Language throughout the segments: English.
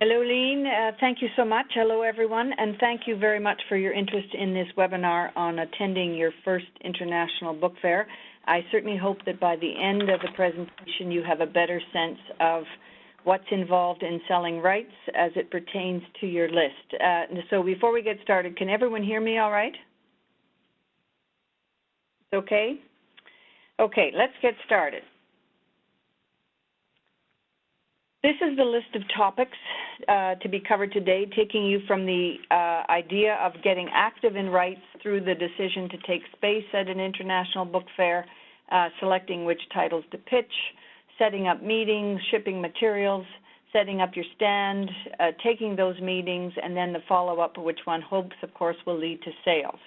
Hello, Lean. Thank you so much. Hello, everyone, and thank you very much for your interest in this webinar on attending your first International Book Fair. I certainly hope that by the end of the presentation you have a better sense of what's involved in selling rights as it pertains to your list. So before we get started, can everyone hear me all right? Okay? Okay, let's get started. This is the list of topics to be covered today, taking you from the idea of getting active in rights through the decision to take space at an international book fair, selecting which titles to pitch, setting up meetings, shipping materials, setting up your stand, taking those meetings, and then the follow-up, which one hopes, of course, will lead to sales.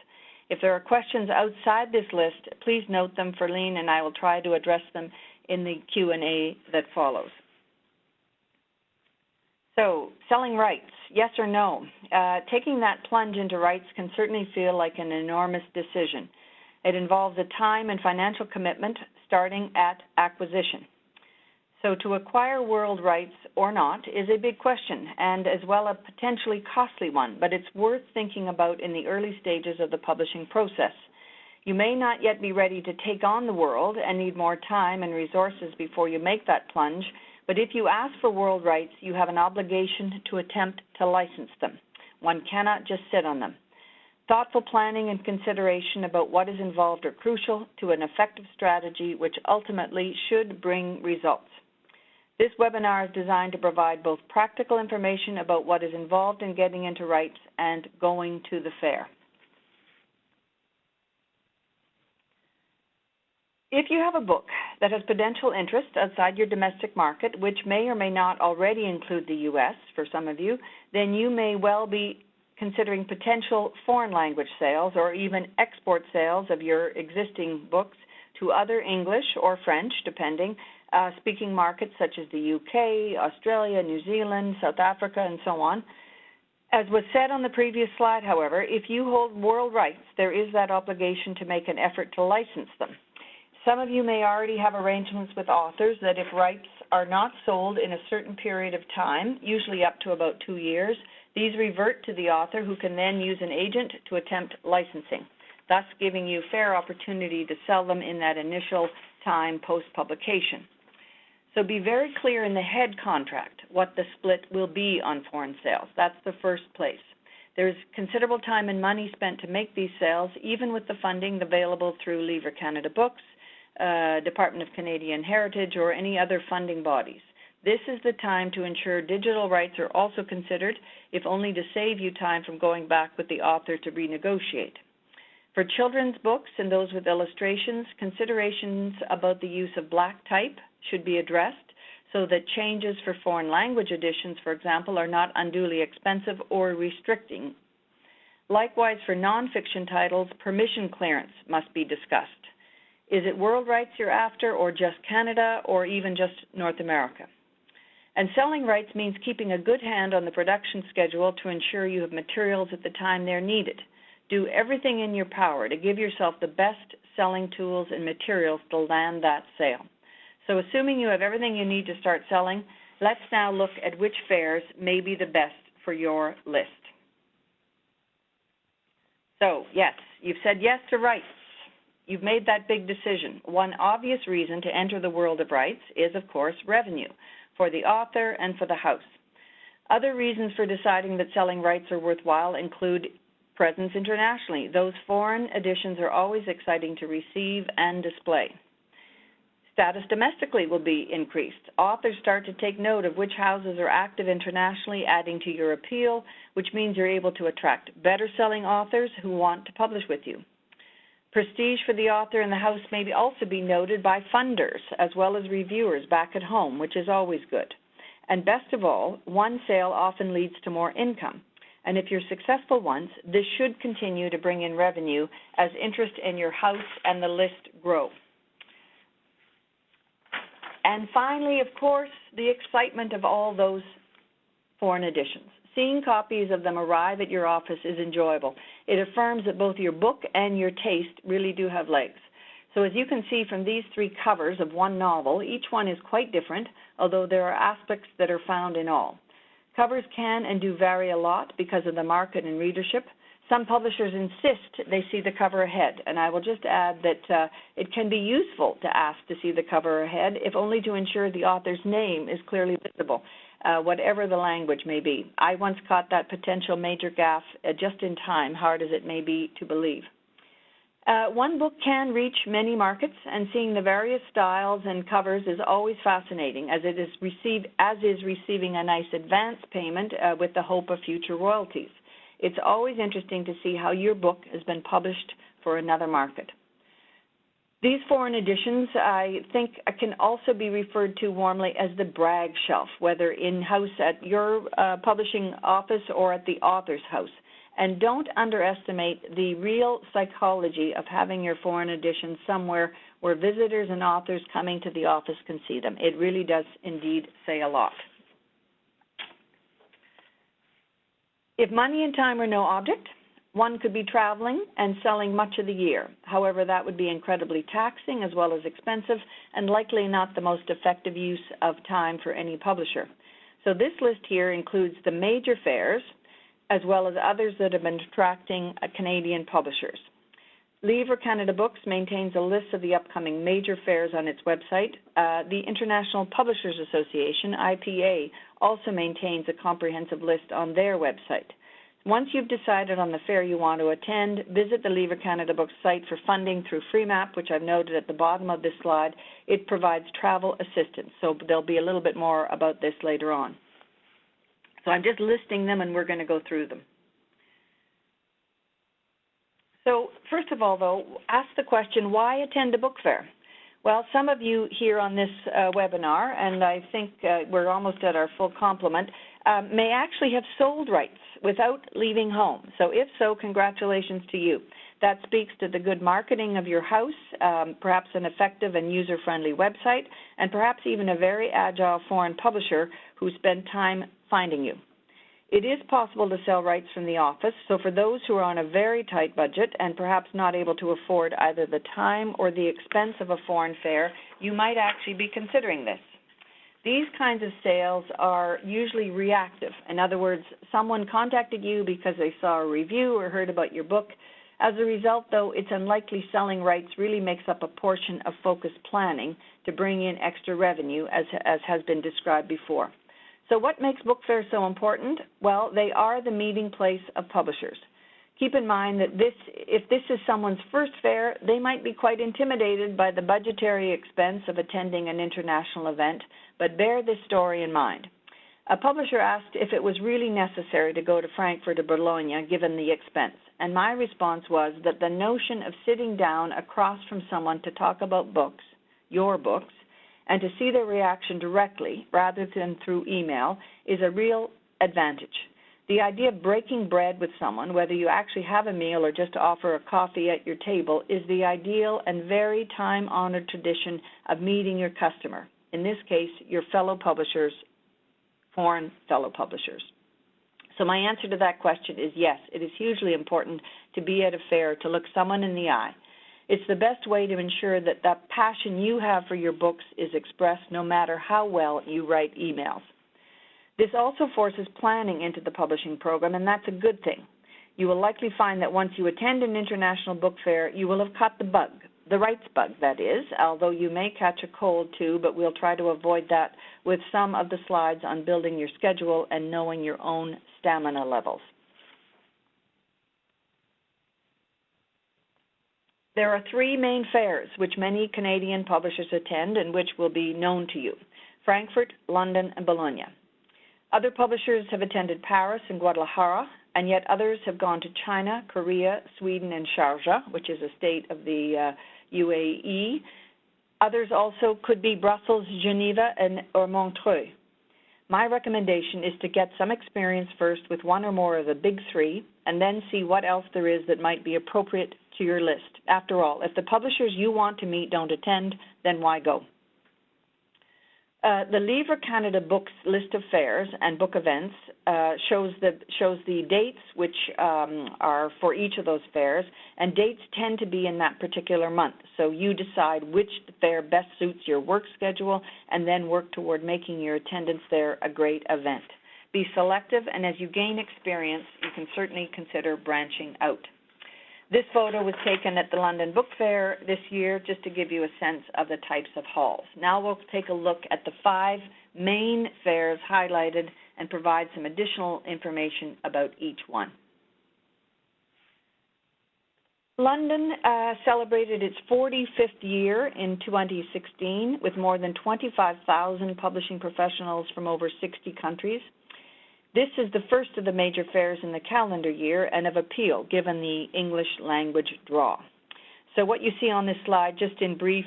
If there are questions outside this list, please note them for Lean, and I will try to address them in the Q&A that follows. So, selling rights, yes or no? Taking that plunge into rights can certainly feel like an enormous decision. It involves a time and financial commitment starting at acquisition. So to acquire world rights or not is a big question, and as well a potentially costly one, but it's worth thinking about in the early stages of the publishing process. You may not yet be ready to take on the world and need more time and resources before you make that plunge, but if you ask for world rights, you have an obligation to attempt to license them. One cannot just sit on them. Thoughtful planning and consideration about what is involved are crucial to an effective strategy which ultimately should bring results. This webinar is designed to provide both practical information about what is involved in getting into rights and going to the fair. If you have a book that has potential interest outside your domestic market, which may or may not already include the U.S. for some of you, then you may well be considering potential foreign language sales or even export sales of your existing books to other English or French, depending, speaking markets such as the UK, Australia, New Zealand, South Africa, and so on. As was said on the previous slide, however, if you hold world rights, there is that obligation to make an effort to license them. Some of you may already have arrangements with authors that if rights are not sold in a certain period of time, usually up to about 2 years, these revert to the author who can then use an agent to attempt licensing, thus giving you fair opportunity to sell them in that initial time post-publication. So be very clear in the head contract what the split will be on foreign sales. That's the first place. There's considerable time and money spent to make these sales, even with the funding available through Livre Canada Books, Department of Canadian Heritage, or any other funding bodies. This is the time to ensure digital rights are also considered, if only to save you time from going back with the author to renegotiate. For children's books and those with illustrations, considerations about the use of black type should be addressed so that changes for foreign language editions, for example, are not unduly expensive or restricting. Likewise, for nonfiction titles, permission clearance must be discussed. Is it world rights you're after, or just Canada, or even just North America? And selling rights means keeping a good hand on the production schedule to ensure you have materials at the time they're needed. Do everything in your power to give yourself the best selling tools and materials to land that sale. So assuming you have everything you need to start selling, let's now look at which fairs may be the best for your list. So, yes, you've said yes to rights. You've made that big decision. One obvious reason to enter the world of rights is, of course, revenue for the author and for the house. Other reasons for deciding that selling rights are worthwhile include presence internationally. Those foreign editions are always exciting to receive and display. Status domestically will be increased. Authors start to take note of which houses are active internationally, adding to your appeal, which means you're able to attract better-selling authors who want to publish with you. Prestige for the author and the house may also be noted by funders as well as reviewers back at home, which is always good. And best of all, one sale often leads to more income. And if you're successful once, this should continue to bring in revenue as interest in your house and the list grow. And finally, of course, the excitement of all those foreign editions. Seeing copies of them arrive at your office is enjoyable. It affirms that both your book and your taste really do have legs. So as you can see from these three covers of one novel, each one is quite different, although there are aspects that are found in all. Covers can and do vary a lot because of the market and readership. Some publishers insist they see the cover ahead, and I will just add that it can be useful to ask to see the cover ahead, if only to ensure the author's name is clearly visible, whatever the language may be. I once caught that potential major gaffe just in time, hard as it may be to believe. One book can reach many markets, and seeing the various styles and covers is always fascinating, as is receiving a nice advance payment with the hope of future royalties. It's always interesting to see how your book has been published for another market. These foreign editions, I think, can also be referred to warmly as the brag shelf, whether in-house at your publishing office or at the author's house. And don't underestimate the real psychology of having your foreign edition somewhere where visitors and authors coming to the office can see them. It really does indeed say a lot. If money and time are no object, one could be traveling and selling much of the year. However, that would be incredibly taxing as well as expensive and likely not the most effective use of time for any publisher. So this list here includes the major fairs as well as others that have been attracting Canadian publishers. Livre Canada Books maintains a list of the upcoming major fairs on its website. The International Publishers Association, IPA, also maintains a comprehensive list on their website. Once you've decided on the fair you want to attend, visit the Livre Canada Books site for funding through FreeMap, which I've noted at the bottom of this slide. It provides travel assistance, so there'll be a little bit more about this later on. So I'm just listing them, and we're going to go through them. So first of all, though, ask the question, why attend a book fair? Well, some of you here on this webinar, and I think we're almost at our full complement, may actually have sold rights without leaving home. So if so, congratulations to you. That speaks to the good marketing of your house, perhaps an effective and user-friendly website, and perhaps even a very agile foreign publisher who spent time finding you. It is possible to sell rights from the office, so for those who are on a very tight budget and perhaps not able to afford either the time or the expense of a foreign fair, you might actually be considering this. These kinds of sales are usually reactive. In other words, someone contacted you because they saw a review or heard about your book. As a result, though, it's unlikely selling rights really makes up a portion of focused planning to bring in extra revenue, as has been described before. So what makes book fairs so important? Well, they are the meeting place of publishers. Keep in mind that if this is someone's first fair, they might be quite intimidated by the budgetary expense of attending an international event, but bear this story in mind. A publisher asked if it was really necessary to go to Frankfurt or Bologna given the expense, and my response was that the notion of sitting down across from someone to talk about books, your books, and to see their reaction directly rather than through email is a real advantage. The idea of breaking bread with someone, whether you actually have a meal or just offer a coffee at your table, is the ideal and very time-honored tradition of meeting your customer, in this case, your fellow publishers, foreign fellow publishers. So my answer to that question is yes, it is hugely important to be at a fair to look someone in the eye. It's the best way to ensure that that passion you have for your books is expressed no matter how well you write emails. This also forces planning into the publishing program, and that's a good thing. You will likely find that once you attend an international book fair, you will have caught the bug, the rights bug, that is, although you may catch a cold too, but we'll try to avoid that with some of the slides on building your schedule and knowing your own stamina levels. There are three main fairs which many Canadian publishers attend and which will be known to you: Frankfurt, London, and Bologna. Other publishers have attended Paris and Guadalajara, and yet others have gone to China, Korea, Sweden, and Sharjah, which is a state of the UAE. Others also could be Brussels, Geneva, or Montreux. My recommendation is to get some experience first with one or more of the big three, and then see what else there is that might be appropriate to your list. After all, if the publishers you want to meet don't attend, then why go? The Livre Canada Books list of fairs and book events shows the dates which are for each of those fairs, and dates tend to be in that particular month. So you decide which fair best suits your work schedule and then work toward making your attendance there a great event. Be selective, and as you gain experience, you can certainly consider branching out. This photo was taken at the London Book Fair this year, just to give you a sense of the types of halls. Now we'll take a look at the 5 main fairs highlighted and provide some additional information about each one. London celebrated its 45th year in 2016 with more than 25,000 publishing professionals from over 60 countries. This is the first of the major fairs in the calendar year and of appeal, given the English language draw. So what you see on this slide, just in brief,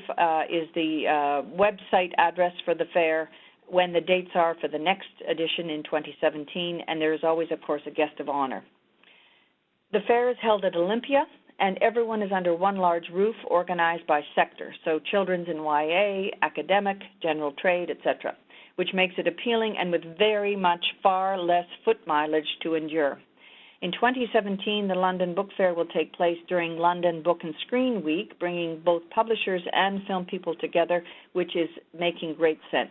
is the website address for the fair, when the dates are for the next edition in 2017, and there is always, of course, a guest of honor. The fair is held at Olympia, and everyone is under one large roof organized by sector, so children's and YA, academic, general trade, etc., which makes it appealing and with very much far less foot mileage to endure. In 2017, the London Book Fair will take place during London Book and Screen Week, bringing both publishers and film people together, which is making great sense.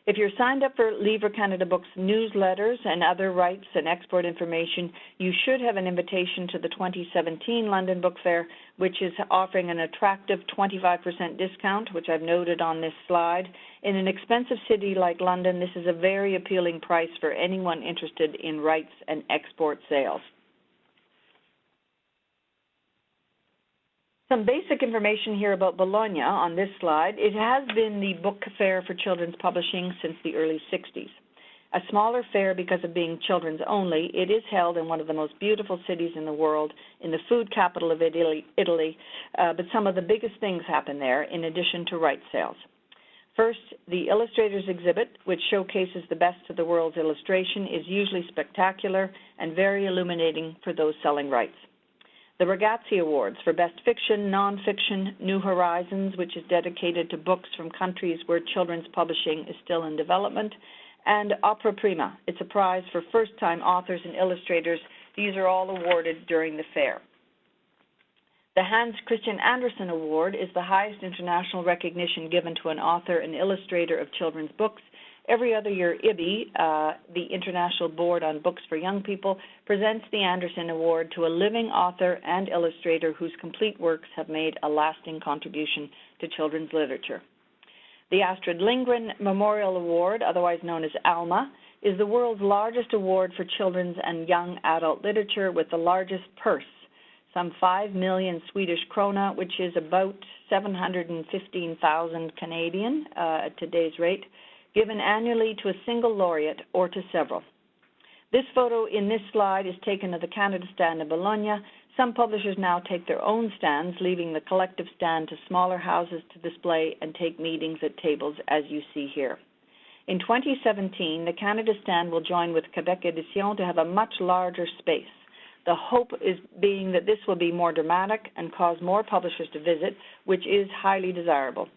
If you're signed up for Livre Canada Books newsletters and other rights and export information, you should have an invitation to the 2017 London Book Fair, which is offering an attractive 25% discount, which I've noted on this slide. In an expensive city like London, this is a very appealing price for anyone interested in rights and export sales. Some basic information here about Bologna on this slide. It has been the book fair for children's publishing since the early 60s. A smaller fair because of being children's only, it is held in one of the most beautiful cities in the world, in the food capital of Italy, but some of the biggest things happen there in addition to rights sales. First, the Illustrators exhibit, which showcases the best of the world's illustration, is usually spectacular and very illuminating for those selling rights. The Ragazzi Awards for Best Fiction, Nonfiction, New Horizons, which is dedicated to books from countries where children's publishing is still in development, and Opera Prima. It's a prize for first-time authors and illustrators. These are all awarded during the fair. The Hans Christian Andersen Award is the highest international recognition given to an author and illustrator of children's books. Every other year, IBI, the International Board on Books for Young People, presents the Andersen Award to a living author and illustrator whose complete works have made a lasting contribution to children's literature. The Astrid Lindgren Memorial Award, otherwise known as ALMA, is the world's largest award for children's and young adult literature with the largest purse, some 5 million Swedish krona, which is about 715,000 Canadian at today's rate, given annually to a single laureate or to several. This photo in this slide is taken at the Canada stand in Bologna. Some publishers now take their own stands, leaving the collective stand to smaller houses to display and take meetings at tables, as you see here. In 2017, the Canada stand will join with Quebec Edition to have a much larger space. The hope is being that this will be more dramatic and cause more publishers to visit, which is highly desirable.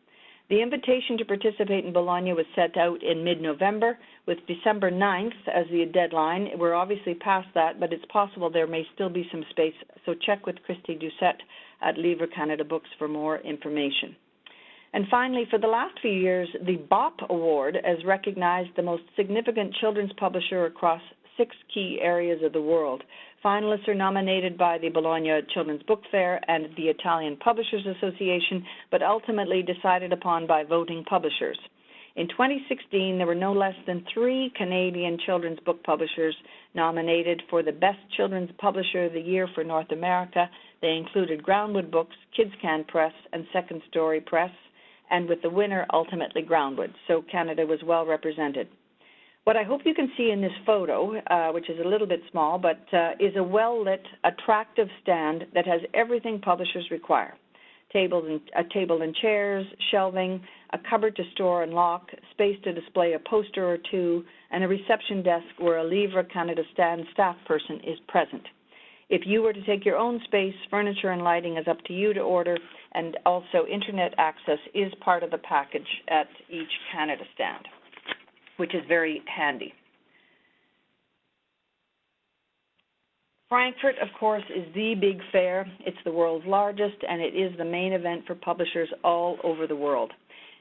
The invitation to participate in Bologna was set out in mid-November, with December 9th as the deadline. We're obviously past that, but it's possible there may still be some space, so check with Christy Doucette at Livre Canada Books for more information. And finally, for the last few years, the BOP Award has recognized the most significant children's publisher across 6 key areas of the world. Finalists are nominated by the Bologna Children's Book Fair and the Italian Publishers Association, but ultimately decided upon by voting publishers. In 2016, there were no less than 3 Canadian children's book publishers nominated for the Best Children's Publisher of the Year for North America. They included Groundwood Books, Kids Can Press, and Second Story Press, and with the winner ultimately Groundwood, so Canada was well represented. What I hope you can see in this photo, which is a little bit small, but is a well-lit, attractive stand that has everything publishers require. A table and chairs, shelving, a cupboard to store and lock, space to display a poster or 2, and a reception desk where a Livre Canada stand staff person is present. If you were to take your own space, furniture and lighting is up to you to order, and also internet access is part of the package at each Canada stand, which is very handy. Frankfurt, of course, is the big fair. It's the world's largest, and it is the main event for publishers all over the world.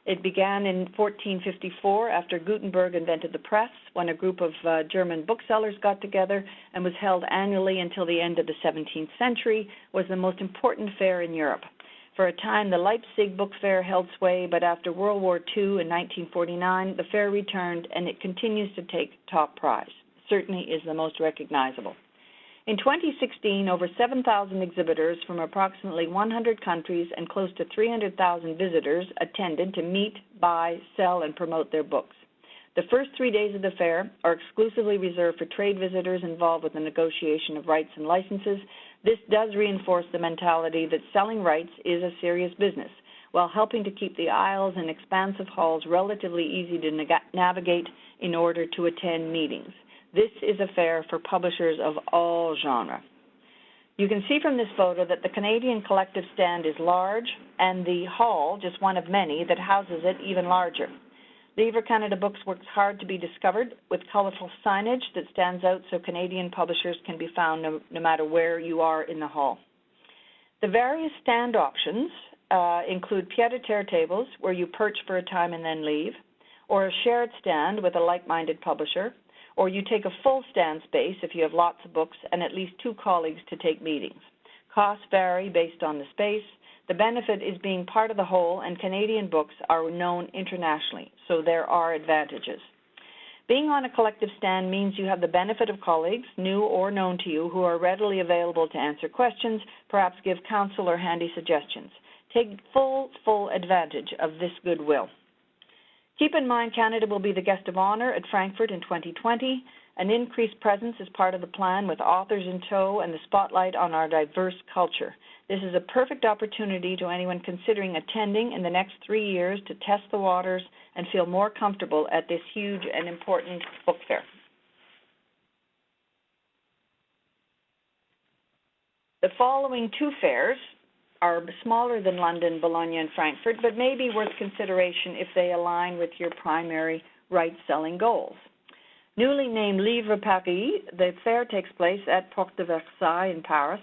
It began in 1454 after Gutenberg invented the press, when a group of German booksellers got together, and was held annually until the end of the 17th century, was the most important fair in Europe. For a time, the Leipzig Book Fair held sway, but after World War II in 1949, the fair returned, and it continues to take top prize. Certainly is the most recognizable. In 2016, over 7,000 exhibitors from approximately 100 countries and close to 300,000 visitors attended to meet, buy, sell, and promote their books. The first 3 days of the fair are exclusively reserved for trade visitors involved with the negotiation of rights and licenses. This does reinforce the mentality that selling rights is a serious business, while helping to keep the aisles and expansive halls relatively easy to navigate in order to attend meetings. This is a fair for publishers of all genres. You can see from this photo that the Canadian collective stand is large, and the hall, just one of many, that houses it even larger. Livre Canada Books works hard to be discovered with colorful signage that stands out so Canadian publishers can be found no matter where you are in the hall. The various stand options include pied-à-terre tables, where you perch for a time and then leave, or a shared stand with a like-minded publisher, or you take a full stand space if you have lots of books and at least 2 colleagues to take meetings. Costs vary based on the space. The benefit is being part of the whole, and Canadian books are known internationally, so there are advantages. Being on a collective stand means you have the benefit of colleagues, new or known to you, who are readily available to answer questions, perhaps give counsel or handy suggestions. Take full advantage of this goodwill. Keep in mind, Canada will be the guest of honor at Frankfurt in 2020. An increased presence is part of the plan, with authors in tow and the spotlight on our diverse culture. This is a perfect opportunity to anyone considering attending in the next 3 years to test the waters and feel more comfortable at this huge and important book fair. The following 2 fairs are smaller than London, Bologna, and Frankfurt, but may be worth consideration if they align with your primary right-selling goals. Newly named Livre Paris, the fair takes place at Porte de Versailles in Paris.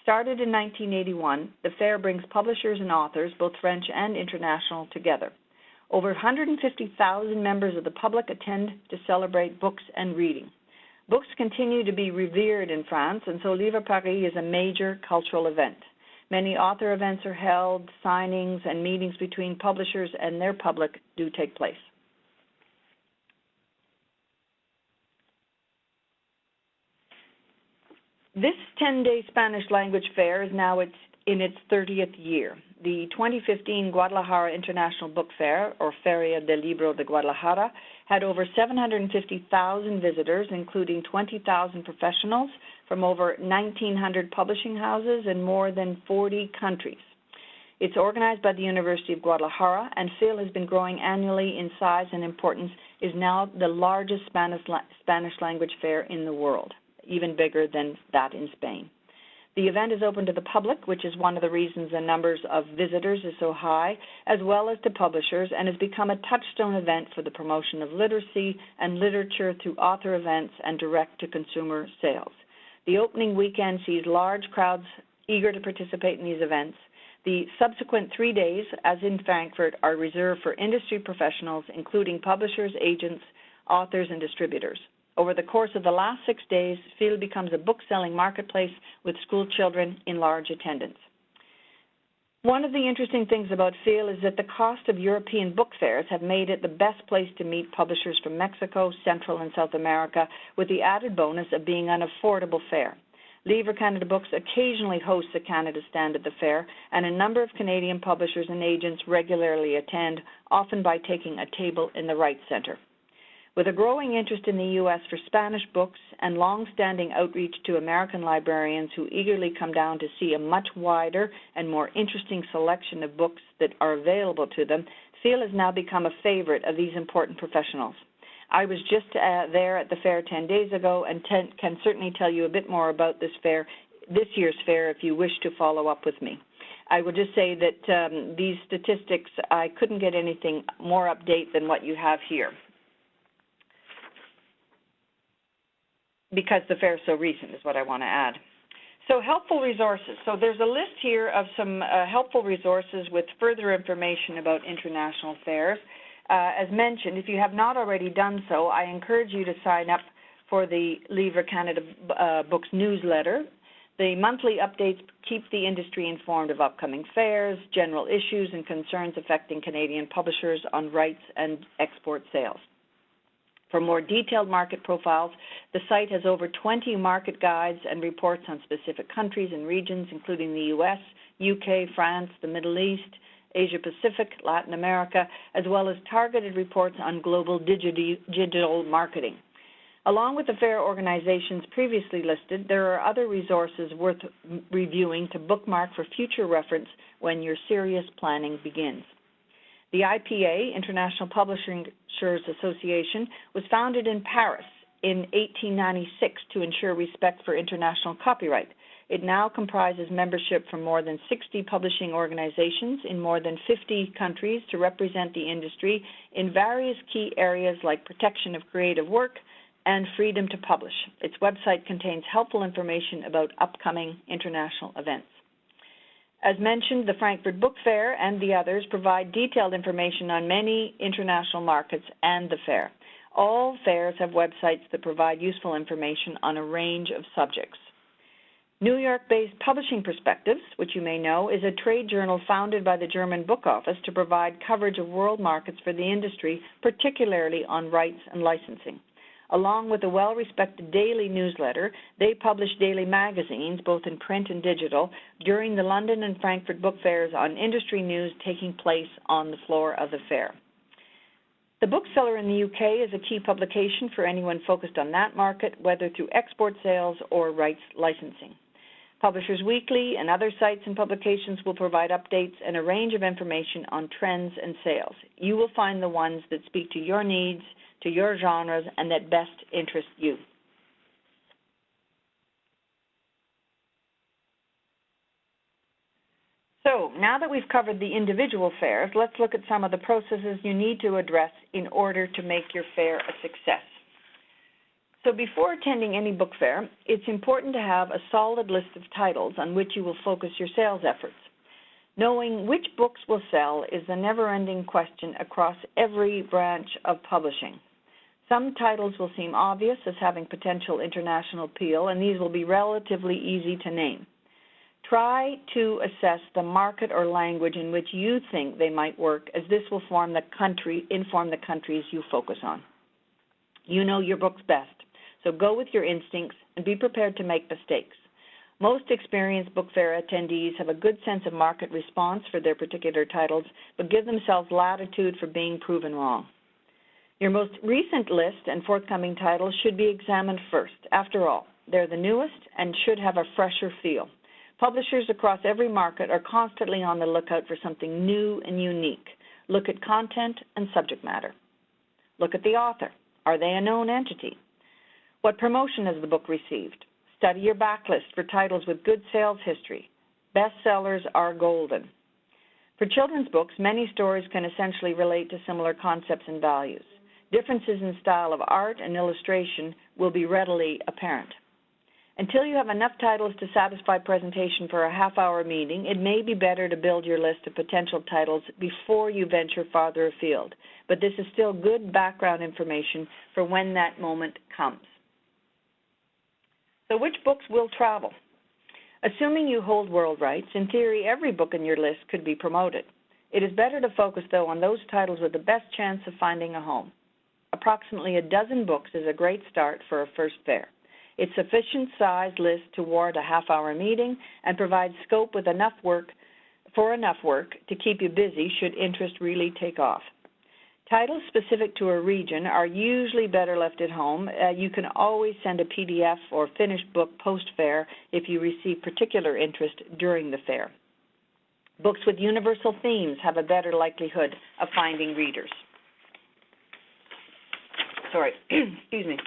Started in 1981, the fair brings publishers and authors, both French and international, together. Over 150,000 members of the public attend to celebrate books and reading. Books continue to be revered in France, and so Livre Paris is a major cultural event. Many author events are held, signings and meetings between publishers and their public do take place. This 10-day Spanish language fair is now in its 30th year. The 2015 Guadalajara International Book Fair, or Feria del Libro de Guadalajara, had over 750,000 visitors, including 20,000 professionals from over 1,900 publishing houses in more than 40 countries. It's organized by the University of Guadalajara, and FIL has been growing annually in size and importance, is now the largest Spanish language fair in the world, even bigger than that in Spain. The event is open to the public, which is one of the reasons the numbers of visitors is so high, as well as to publishers, and has become a touchstone event for the promotion of literacy and literature through author events and direct-to-consumer sales. The opening weekend sees large crowds eager to participate in these events. The subsequent 3 days, as in Frankfurt, are reserved for industry professionals, including publishers, agents, authors, and distributors. Over the course of the last 6 days, FIL becomes a book-selling marketplace with school children in large attendance. One of the interesting things about FIL is that the cost of European book fairs have made it the best place to meet publishers from Mexico, Central and South America, with the added bonus of being an affordable fair. Livre Canada Books occasionally hosts a Canada stand at the fair, and a number of Canadian publishers and agents regularly attend, often by taking a table in the right center. With a growing interest in the U.S. for Spanish books and long-standing outreach to American librarians who eagerly come down to see a much wider and more interesting selection of books that are available to them, FIL has now become a favorite of these important professionals. I was just there at the fair 10 days ago and can certainly tell you a bit more about this year's fair, if you wish to follow up with me. I will just say that these statistics, I couldn't get anything more update than what you have here, because the fair is so recent, is what I want to add. So helpful resources. So there's a list here of some helpful resources with further information about international fairs. As mentioned, if you have not already done so, I encourage you to sign up for the Livre Canada Books newsletter. The monthly updates keep the industry informed of upcoming fairs, general issues, and concerns affecting Canadian publishers on rights and export sales. For more detailed market profiles, the site has over 20 market guides and reports on specific countries and regions, including the U.S., UK, France, the Middle East, Asia Pacific, Latin America, as well as targeted reports on global digital marketing. Along with the fair organizations previously listed, there are other resources worth reviewing to bookmark for future reference when your serious planning begins. The IPA, International Publishers Association, was founded in Paris in 1896 to ensure respect for international copyright. It now comprises membership from more than 60 publishing organizations in more than 50 countries to represent the industry in various key areas like protection of creative work and freedom to publish. Its website contains helpful information about upcoming international events. As mentioned, the Frankfurt Book Fair and the others provide detailed information on many international markets and the fair. All fairs have websites that provide useful information on a range of subjects. New York-based Publishing Perspectives, which you may know, is a trade journal founded by the German Book Office to provide coverage of world markets for the industry, particularly on rights and licensing. Along with a well-respected daily newsletter, they publish daily magazines, both in print and digital, during the London and Frankfurt book fairs on industry news taking place on the floor of the fair. The Bookseller in the UK is a key publication for anyone focused on that market, whether through export sales or rights licensing. Publishers Weekly and other sites and publications will provide updates and a range of information on trends and sales. You will find the ones that speak to your needs, to your genres, and that best interest you. So now that we've covered the individual fairs, let's look at some of the processes you need to address in order to make your fair a success. So before attending any book fair, it's important to have a solid list of titles on which you will focus your sales efforts. Knowing which books will sell is a never-ending question across every branch of publishing. Some titles will seem obvious as having potential international appeal, and these will be relatively easy to name. Try to assess the market or language in which you think they might work, as this will inform the countries you focus on. You know your books best, so go with your instincts and be prepared to make mistakes. Most experienced book fair attendees have a good sense of market response for their particular titles, but give themselves latitude for being proven wrong. Your most recent list and forthcoming titles should be examined first. After all, they're the newest and should have a fresher feel. Publishers across every market are constantly on the lookout for something new and unique. Look at content and subject matter. Look at the author. Are they a known entity? What promotion has the book received? Study your backlist for titles with good sales history. Bestsellers are golden. For children's books, many stories can essentially relate to similar concepts and values. Differences in style of art and illustration will be readily apparent. Until you have enough titles to satisfy presentation for a half-hour meeting, it may be better to build your list of potential titles before you venture farther afield. But this is still good background information for when that moment comes. So which books will travel? Assuming you hold world rights, in theory, every book in your list could be promoted. It is better to focus, though, on those titles with the best chance of finding a home. Approximately a dozen books is a great start for a first fair. It's sufficient sized list to warrant a half-hour meeting and provides scope with enough work to keep you busy should interest really take off. Titles specific to a region are usually better left at home. You can always send a PDF or finished book post-fair if you receive particular interest during the fair. Books with universal themes have a better likelihood of finding readers. Excuse me.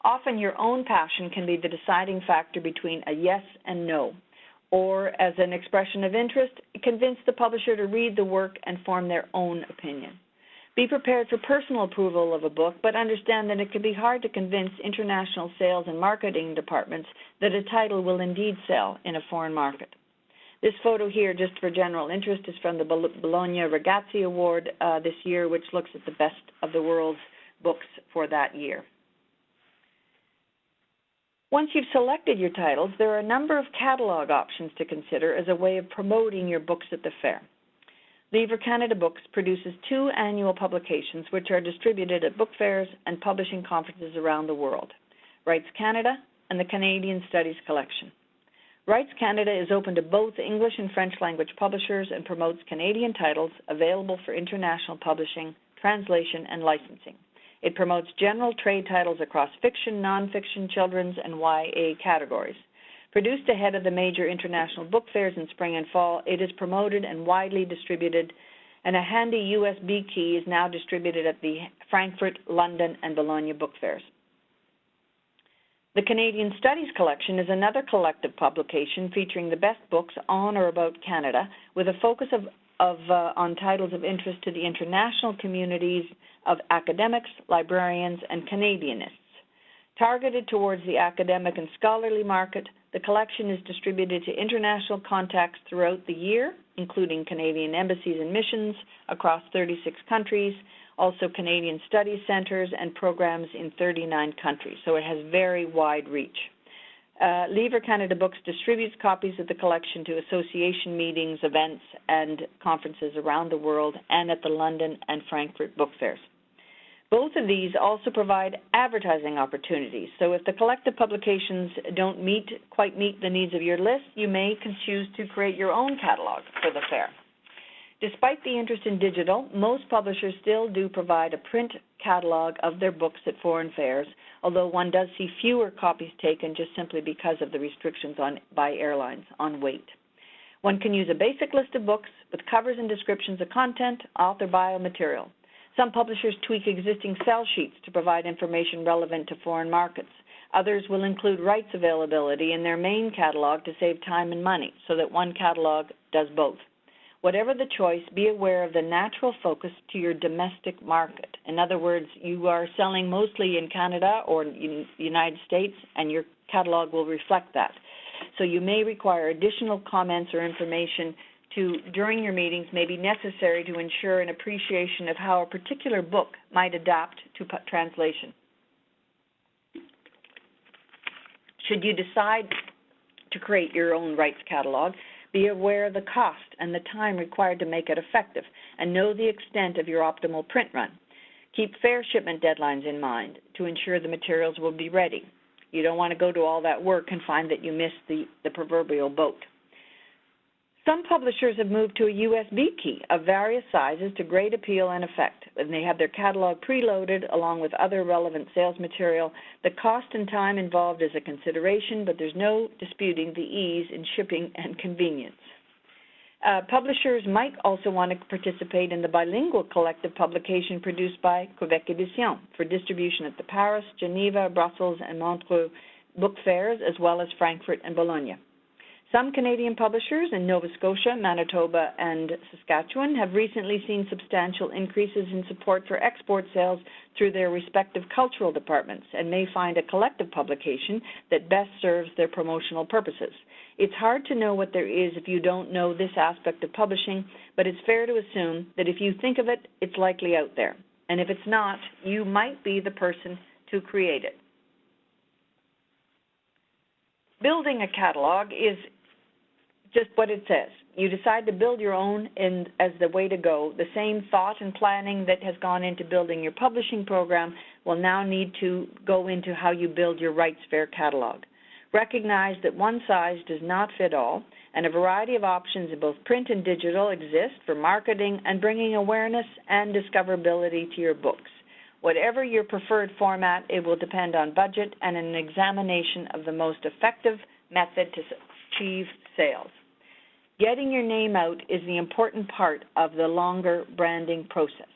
Often your own passion can be the deciding factor between a yes and no, or as an expression of interest, convince the publisher to read the work and form their own opinion. Be prepared for personal approval of a book, but understand that it can be hard to convince international sales and marketing departments that a title will indeed sell in a foreign market. This photo here, just for general interest, is from the Bologna Ragazzi Award this year, which looks at the best of the world's books for that year. Once you've selected your titles, there are a number of catalog options to consider as a way of promoting your books at the fair. Livre Canada Books produces 2 annual publications which are distributed at book fairs and publishing conferences around the world, Rights Canada and the Canadian Studies Collection. Rights Canada is open to both English and French language publishers and promotes Canadian titles available for international publishing, translation, and licensing. It promotes general trade titles across fiction, nonfiction, children's, and YA categories. Produced ahead of the major international book fairs in spring and fall, it is promoted and widely distributed, and a handy USB key is now distributed at the Frankfurt, London, and Bologna book fairs. The Canadian Studies Collection is another collective publication featuring the best books on or about Canada, with a focus on titles of interest to the international communities of academics, librarians, and Canadianists. Targeted towards the academic and scholarly market, the collection is distributed to international contacts throughout the year, including Canadian embassies and missions across 36 countries, also Canadian studies centers and programs in 39 countries, so it has very wide reach. Livre Canada Books distributes copies of the collection to association meetings, events, and conferences around the world and at the London and Frankfurt book fairs. Both of these also provide advertising opportunities, so if the collective publications don't quite meet the needs of your list, you may choose to create your own catalog for the fair. Despite the interest in digital, most publishers still do provide a print catalog of their books at foreign fairs, although one does see fewer copies taken just simply because of the restrictions by airlines on weight. One can use a basic list of books with covers and descriptions of content, author bio material. Some publishers tweak existing sell sheets to provide information relevant to foreign markets. Others will include rights availability in their main catalog to save time and money, so that one catalog does both. Whatever the choice, be aware of the natural focus to your domestic market. In other words, you are selling mostly in Canada or in the United States, and your catalog will reflect that. So you may require additional comments or information during your meetings may be necessary to ensure an appreciation of how a particular book might adapt to translation. Should you decide to create your own rights catalog, be aware of the cost and the time required to make it effective, and know the extent of your optimal print run. Keep fair shipment deadlines in mind to ensure the materials will be ready. You don't want to go to all that work and find that you missed the proverbial boat. Some publishers have moved to a USB key of various sizes to great appeal and effect, and they have their catalog preloaded along with other relevant sales material. The cost and time involved is a consideration, but there's no disputing the ease in shipping and convenience. Publishers might also want to participate in the bilingual collective publication produced by Quebec Éditions for distribution at the Paris, Geneva, Brussels, and Montreux book fairs, as well as Frankfurt and Bologna. Some Canadian publishers in Nova Scotia, Manitoba, and Saskatchewan have recently seen substantial increases in support for export sales through their respective cultural departments and may find a collective publication that best serves their promotional purposes. It's hard to know what there is if you don't know this aspect of publishing, but it's fair to assume that if you think of it, it's likely out there. And if it's not, you might be the person to create it. Building a catalog is just what it says. You decide to build your own as the way to go. The same thought and planning that has gone into building your publishing program will now need to go into how you build your rights fair catalog. Recognize that one size does not fit all, and a variety of options in both print and digital exist for marketing and bringing awareness and discoverability to your books. Whatever your preferred format, it will depend on budget and an examination of the most effective method to achieve sales. Getting your name out is the important part of the longer branding process.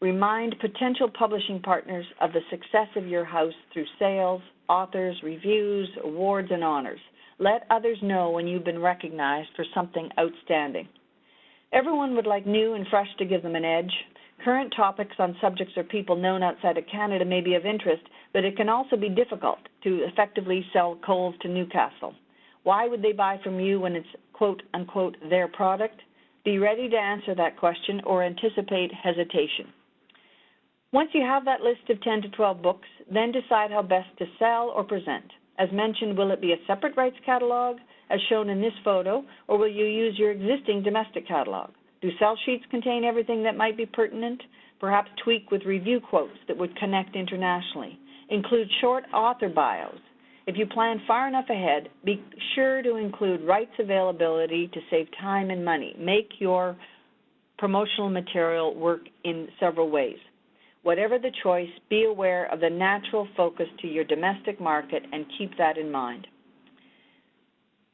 Remind potential publishing partners of the success of your house through sales, authors, reviews, awards, and honors. Let others know when you've been recognized for something outstanding. Everyone would like new and fresh to give them an edge. Current topics on subjects or people known outside of Canada may be of interest, but it can also be difficult to effectively sell coals to Newcastle. Why would they buy from you when it's quote unquote their product? Be ready to answer that question or anticipate hesitation. Once you have that list of 10 to 12 books, then decide how best to sell or present. As mentioned, will it be a separate rights catalog, as shown in this photo, or will you use your existing domestic catalog? Do sell sheets contain everything that might be pertinent? Perhaps tweak with review quotes that would connect internationally. Include short author bios. If you plan far enough ahead, be sure to include rights availability to save time and money. Make your promotional material work in several ways. Whatever the choice, be aware of the natural focus to your domestic market and keep that in mind.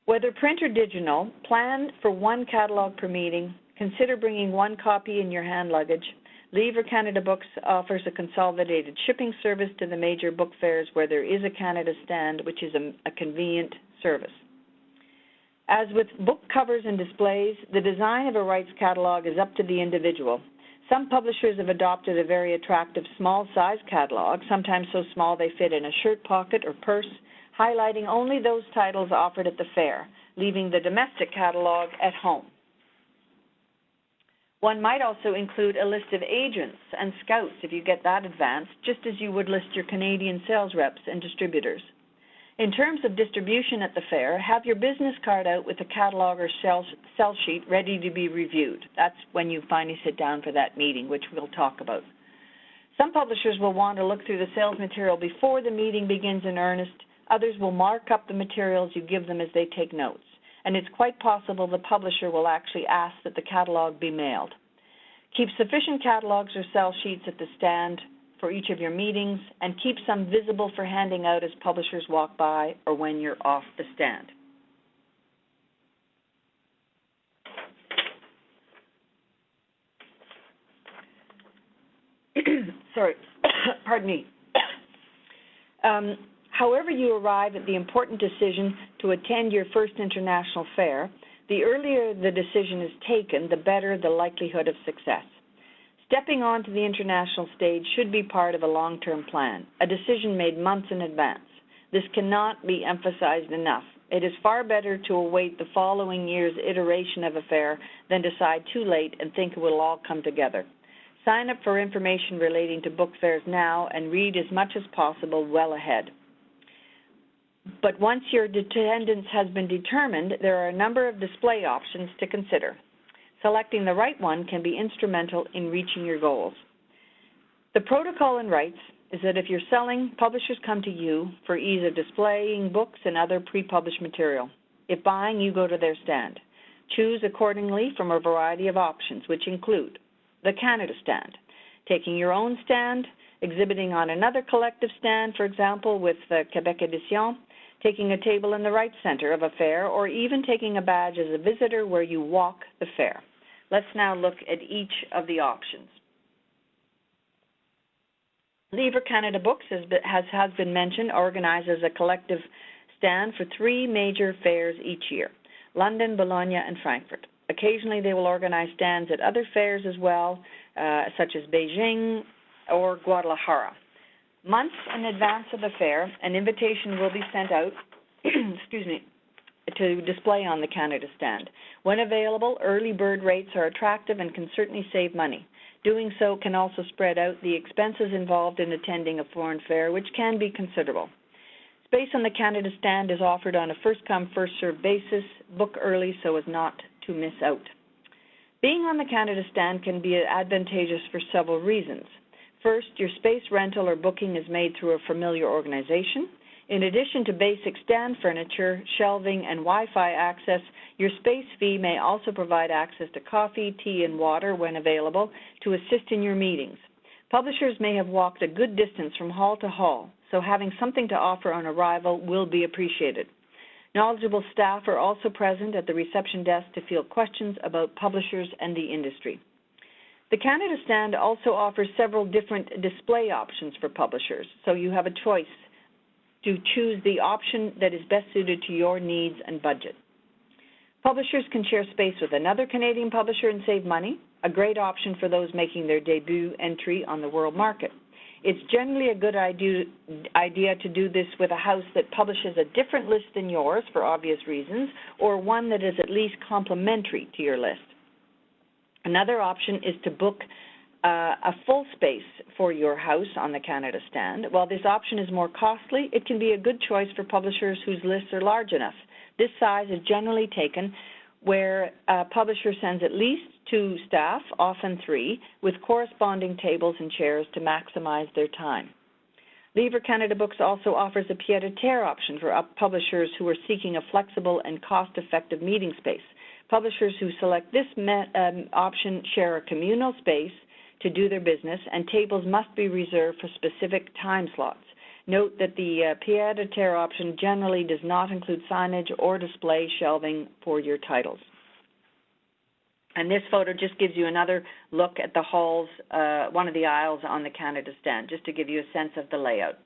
Whether print or digital, plan for one catalog per meeting. Consider bringing one copy in your hand luggage. Lever Canada Books offers a consolidated shipping service to the major book fairs where there is a Canada stand, which is a convenient service. As with book covers and displays, the design of a rights catalog is up to the individual. Some publishers have adopted a very attractive small-size catalog, sometimes so small they fit in a shirt pocket or purse, highlighting only those titles offered at the fair, leaving the domestic catalog at home. One might also include a list of agents and scouts if you get that advanced, just as you would list your Canadian sales reps and distributors. In terms of distribution at the fair, have your business card out with a catalog or sell sheet ready to be reviewed. That's when you finally sit down for that meeting, which we'll talk about. Some publishers will want to look through the sales material before the meeting begins in earnest. Others will mark up the materials you give them as they take notes. And it's quite possible the publisher will actually ask that the catalog be mailed. Keep sufficient catalogs or sell sheets at the stand for each of your meetings, and keep some visible for handing out as publishers walk by or when you're off the stand. Sorry, pardon me. However you arrive at the important decision to attend your first international fair, the earlier the decision is taken, the better the likelihood of success. Stepping onto the international stage should be part of a long-term plan, a decision made months in advance. This cannot be emphasized enough. It is far better to await the following year's iteration of a fair than decide too late and think it will all come together. Sign up for information relating to book fairs now and read as much as possible well ahead. But once your attendance has been determined, there are a number of display options to consider. Selecting the right one can be instrumental in reaching your goals. The protocol in rights is that if you're selling, publishers come to you for ease of displaying books and other pre-published material. If buying, you go to their stand. Choose accordingly from a variety of options, which include the Canada stand, taking your own stand, exhibiting on another collective stand, for example, with the Quebec Edition, taking a table in the rights center of a fair, or even taking a badge as a visitor where you walk the fair. Let's now look at each of the options. Lever Canada Books, has been mentioned, organizes a collective stand for 3 major fairs each year, London, Bologna, and Frankfurt. Occasionally they will organize stands at other fairs as well, such as Beijing or Guadalajara. Months in advance of the fair, an invitation will be sent out to display on the Canada stand. When available, early bird rates are attractive and can certainly save money. Doing so can also spread out the expenses involved in attending a foreign fair, which can be considerable. Space on the Canada stand is offered on a first-come, first-served basis. Book early so as not to miss out. Being on the Canada stand can be advantageous for several reasons. First, your space rental or booking is made through a familiar organization. In addition to basic stand furniture, shelving, and Wi-Fi access, your space fee may also provide access to coffee, tea, and water when available to assist in your meetings. Publishers may have walked a good distance from hall to hall, so having something to offer on arrival will be appreciated. Knowledgeable staff are also present at the reception desk to field questions about publishers and the industry. The Canada stand also offers several different display options for publishers, so you have a choice to choose the option that is best suited to your needs and budget. Publishers can share space with another Canadian publisher and save money. a great option for those making their debut entry on the world market. It's generally a good idea to do this with a house that publishes a different list than yours for obvious reasons, or one that is at least complementary to your list. Another option is to book a full space for your house on the Canada stand. While this option is more costly, it can be a good choice for publishers whose lists are large enough. This size is generally taken where a publisher sends at least 2 staff, often 3, with corresponding tables and chairs to maximize their time. Livre Canada Books also offers a pied-à-terre option for publishers who are seeking a flexible and cost-effective meeting space. Publishers who select this option share a communal space to do their business, and tables must be reserved for specific time slots. Note that the pied-à-terre option generally does not include signage or display shelving for your titles. And this photo just gives you another look at the halls, one of the aisles on the Canada stand, just to give you a sense of the layout.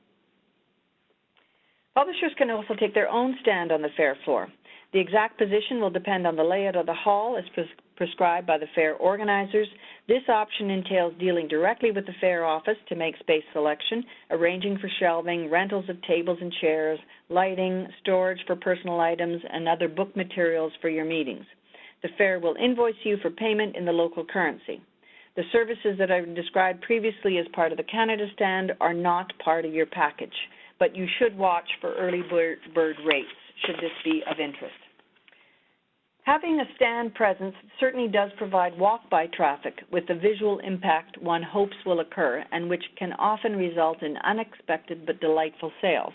Publishers can also take their own stand on the fair floor. The exact position will depend on the layout of the hall as prescribed by the fair organizers. This option entails dealing directly with the fair office to make space selection, arranging for shelving, rentals of tables and chairs, lighting, storage for personal items, and other book materials for your meetings. The fair will invoice you for payment in the local currency. The services that I've described previously as part of the Canada stand are not part of your package, but you should watch for early bird rates should this be of interest. Having a stand presence certainly does provide walk-by traffic with the visual impact one hopes will occur and which can often result in unexpected but delightful sales.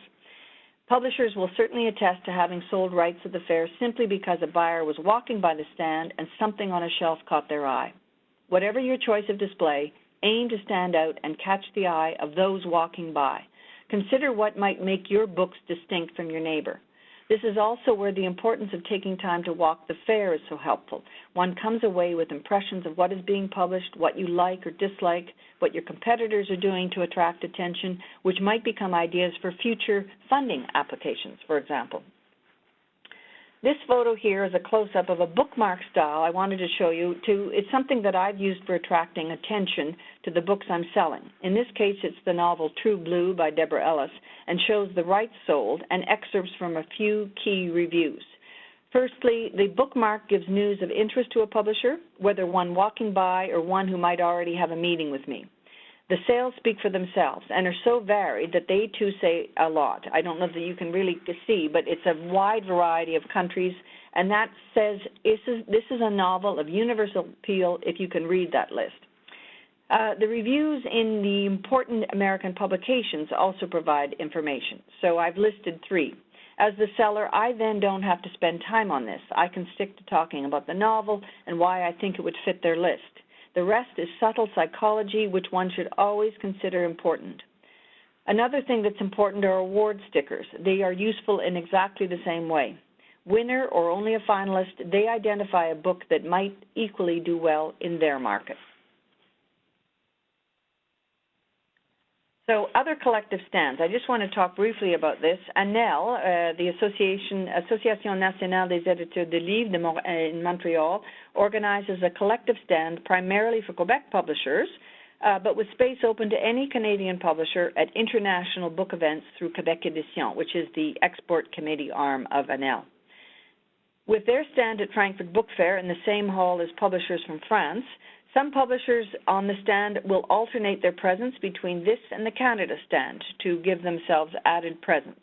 Publishers will certainly attest to having sold rights at the fair simply because a buyer was walking by the stand and something on a shelf caught their eye. Whatever your choice of display, aim to stand out and catch the eye of those walking by. Consider what might make your books distinct from your neighbor. This is also where the importance of taking time to walk the fair is so helpful. One comes away with impressions of what is being published, what you like or dislike, what your competitors are doing to attract attention, which might become ideas for future funding applications, for example. This photo here is a close-up of a bookmark style I wanted to show you. It's something that I've used for attracting attention to the books I'm selling. In this case, it's the novel True Blue by Deborah Ellis and shows the rights sold and excerpts from a few key reviews. Firstly, the bookmark gives news of interest to a publisher, whether one walking by or one who might already have a meeting with me. The sales speak for themselves and are so varied that they too say a lot. I don't know that you can really see, but it's a wide variety of countries, and that says this is a novel of universal appeal if you can read that list. The reviews in the important American publications also provide information, so I've listed 3. As the seller, I then don't have to spend time on this. I can stick to talking about the novel and why I think it would fit their list. The rest is subtle psychology, which one should always consider important. Another thing that's important are award stickers. They are useful in exactly the same way. Winner or only a finalist, they identify a book that might equally do well in their market. So other collective stands. I just want to talk briefly about this. ANEL, the Association Nationale des Éditeurs de Livres in Montréal, organizes a collective stand primarily for Quebec publishers, but with space open to any Canadian publisher at international book events through Quebec Édition, which is the export committee arm of ANEL. With their stand at Frankfurt Book Fair in the same hall as publishers from France, some publishers on the stand will alternate their presence between this and the Canada stand to give themselves added presence.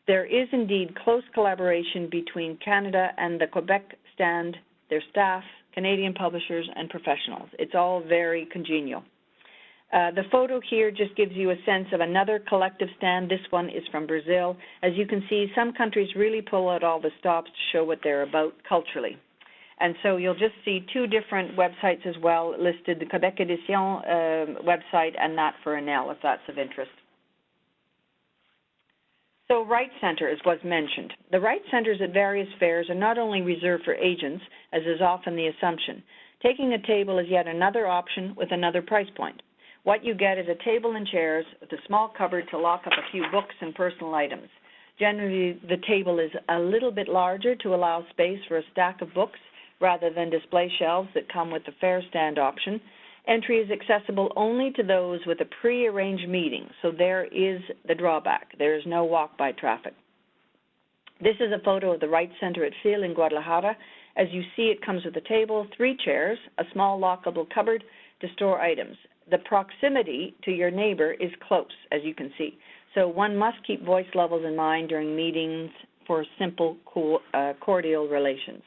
There is indeed close collaboration between Canada and the Quebec stand, their staff, Canadian publishers, and professionals. It's all very congenial. The photo here just gives you a sense of another collective stand. This one is from Brazil. As you can see, some countries really pull out all the stops to show what they're about culturally. And so you'll just see 2 different websites as well listed, the Quebec Édition website and that for ANEL, if that's of interest. So Rights Center is what's mentioned. The Rights Centers at various fairs are not only reserved for agents, as is often the assumption. Taking a table is yet another option with another price point. What you get is a table and chairs with a small cupboard to lock up a few books and personal items. Generally, the table is a little bit larger to allow space for a stack of books, rather than display shelves that come with the fair stand option. Entry is accessible only to those with a pre-arranged meeting, so there is the drawback. There is no walk-by traffic. This is a photo of the Right Center at Phil in Guadalajara. As you see, it comes with a table, 3 chairs, a small lockable cupboard to store items. The proximity to your neighbor is close, as you can see. So one must keep voice levels in mind during meetings for simple, cordial relations.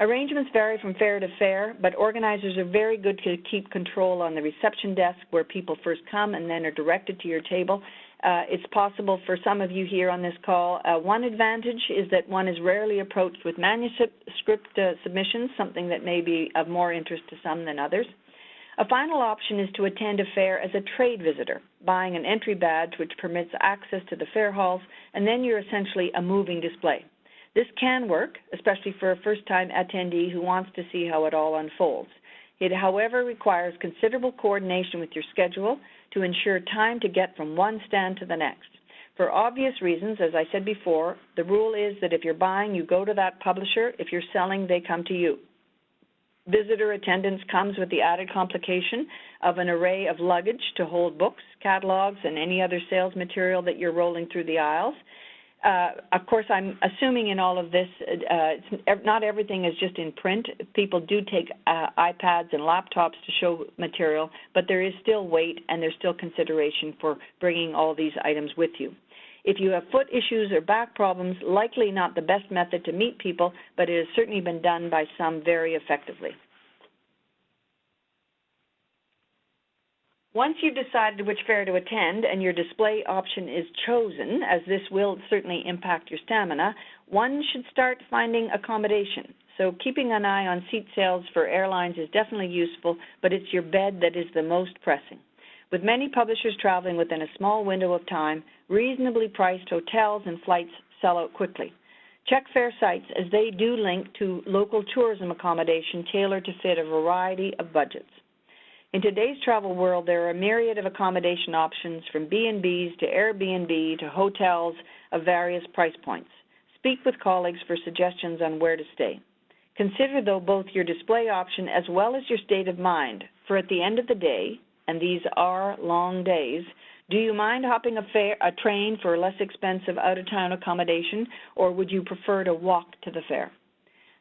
Arrangements vary from fair to fair, but organizers are very good to keep control on the reception desk where people first come and then are directed to your table. It's possible for some of you here on this call. One advantage is that one is rarely approached with manuscript submissions, something that may be of more interest to some than others. A final option is to attend a fair as a trade visitor, buying an entry badge which permits access to the fair halls, and then you're essentially a moving display. This can work, especially for a first-time attendee who wants to see how it all unfolds. It, however, requires considerable coordination with your schedule to ensure time to get from one stand to the next. For obvious reasons, as I said before, the rule is that if you're buying, you go to that publisher. If you're selling, they come to you. Visitor attendance comes with the added complication of an array of luggage to hold books, catalogs, and any other sales material that you're rolling through the aisles. Of course, I'm assuming in all of this, not everything is just in print. People do take iPads and laptops to show material, but there is still weight and there's still consideration for bringing all these items with you. If you have foot issues or back problems, likely not the best method to meet people, but it has certainly been done by some very effectively. Once you've decided which fair to attend and your display option is chosen, as this will certainly impact your stamina, one should start finding accommodation. So keeping an eye on seat sales for airlines is definitely useful, but it's your bed that is the most pressing. With many publishers traveling within a small window of time, reasonably priced hotels and flights sell out quickly. Check fair sites, as they do link to local tourism accommodation tailored to fit a variety of budgets. In today's travel world, there are a myriad of accommodation options from B&Bs to Airbnb to hotels of various price points. Speak with colleagues for suggestions on where to stay. Consider, though, both your display option as well as your state of mind, for at the end of the day, and these are long days, do you mind hopping a train for less expensive out-of-town accommodation, or would you prefer to walk to the fair?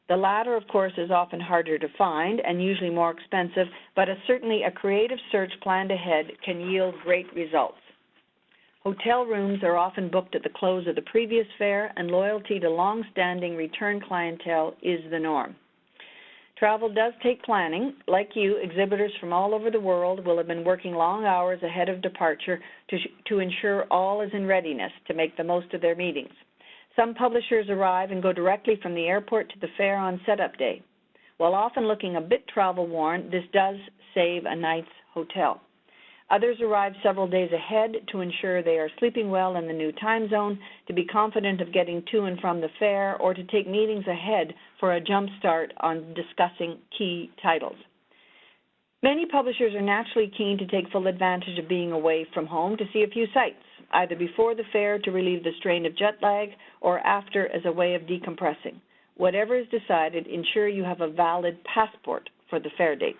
The latter, of course, is often harder to find and usually more expensive, but certainly a creative search planned ahead can yield great results. Hotel rooms are often booked at the close of the previous fair, and loyalty to long-standing return clientele is the norm. Travel does take planning. Like you, exhibitors from all over the world will have been working long hours ahead of departure to ensure all is in readiness to make the most of their meetings. Some publishers arrive and go directly from the airport to the fair on setup day. While often looking a bit travel-worn, this does save a night's hotel. Others arrive several days ahead to ensure they are sleeping well in the new time zone, to be confident of getting to and from the fair, or to take meetings ahead for a jump start on discussing key titles. Many publishers are naturally keen to take full advantage of being away from home to see a few sights, either before the fair to relieve the strain of jet lag or after as a way of decompressing. Whatever is decided, ensure you have a valid passport for the fair dates.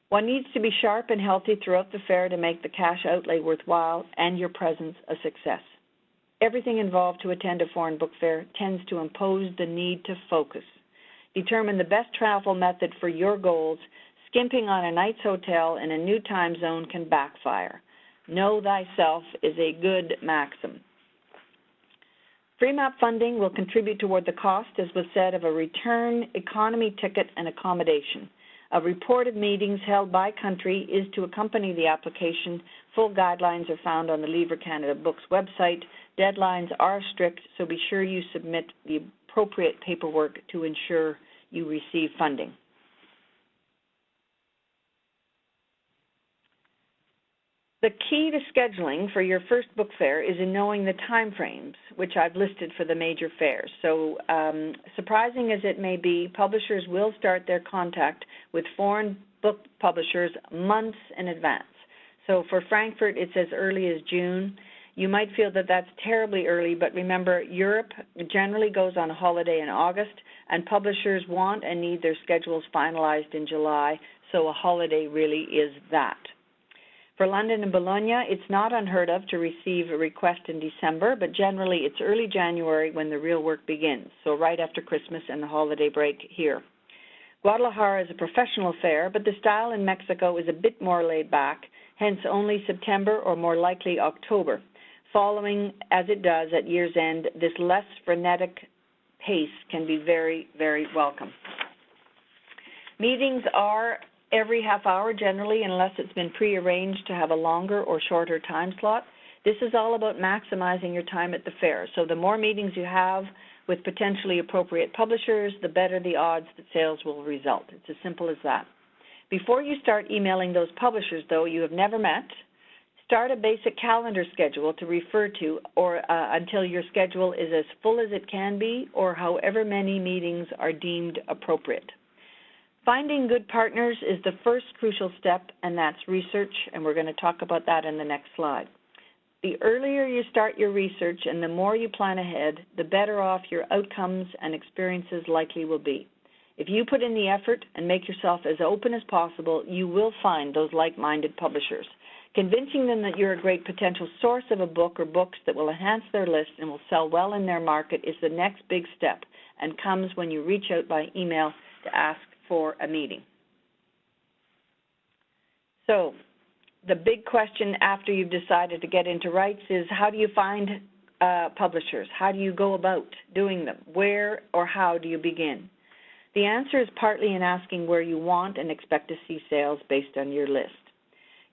One needs to be sharp and healthy throughout the fair to make the cash outlay worthwhile and your presence a success. Everything involved to attend a foreign book fair tends to impose the need to focus. Determine the best travel method for your goals. Skimping on a night's hotel in a new time zone can backfire. Know thyself is a good maxim. Free map funding will contribute toward the cost, as was said, of a return economy ticket and accommodation. A report of meetings held by country is to accompany the application. Full guidelines are found on the Livre Canada Books website. Deadlines are strict, so be sure you submit the appropriate paperwork to ensure you receive funding. The key to scheduling for your first book fair is in knowing the time frames, which I've listed for the major fairs. So surprising as it may be, publishers will start their contact with foreign book publishers months in advance. So for Frankfurt, it's as early as June. You might feel that that's terribly early, but remember, Europe generally goes on a holiday in August, and publishers want and need their schedules finalized in July, so a holiday really is that. For London and Bologna, it's not unheard of to receive a request in December, but generally it's early January when the real work begins, so right after Christmas and the holiday break here. Guadalajara is a professional fair, but the style in Mexico is a bit more laid back, hence only September or more likely October. Following, as it does at year's end, this less frenetic pace can be very, very welcome. Meetings are every half hour generally, unless it's been prearranged to have a longer or shorter time slot. This is all about maximizing your time at the fair. So the more meetings you have with potentially appropriate publishers, the better the odds that sales will result. It's as simple as that. Before you start emailing those publishers, though, you have never met, start a basic calendar schedule to refer to or until your schedule is as full as it can be or however many meetings are deemed appropriate. Finding good partners is the first crucial step, and that's research, and we're going to talk about that in the next slide. The earlier you start your research and the more you plan ahead, the better off your outcomes and experiences likely will be. If you put in the effort and make yourself as open as possible, you will find those like-minded publishers. Convincing them that you're a great potential source of a book or books that will enhance their list and will sell well in their market is the next big step and comes when you reach out by email to ask for a meeting. So, the big question after you've decided to get into rights is, how do you find publishers? How do you go about doing them? Where or how do you begin? The answer is partly in asking where you want and expect to see sales based on your list.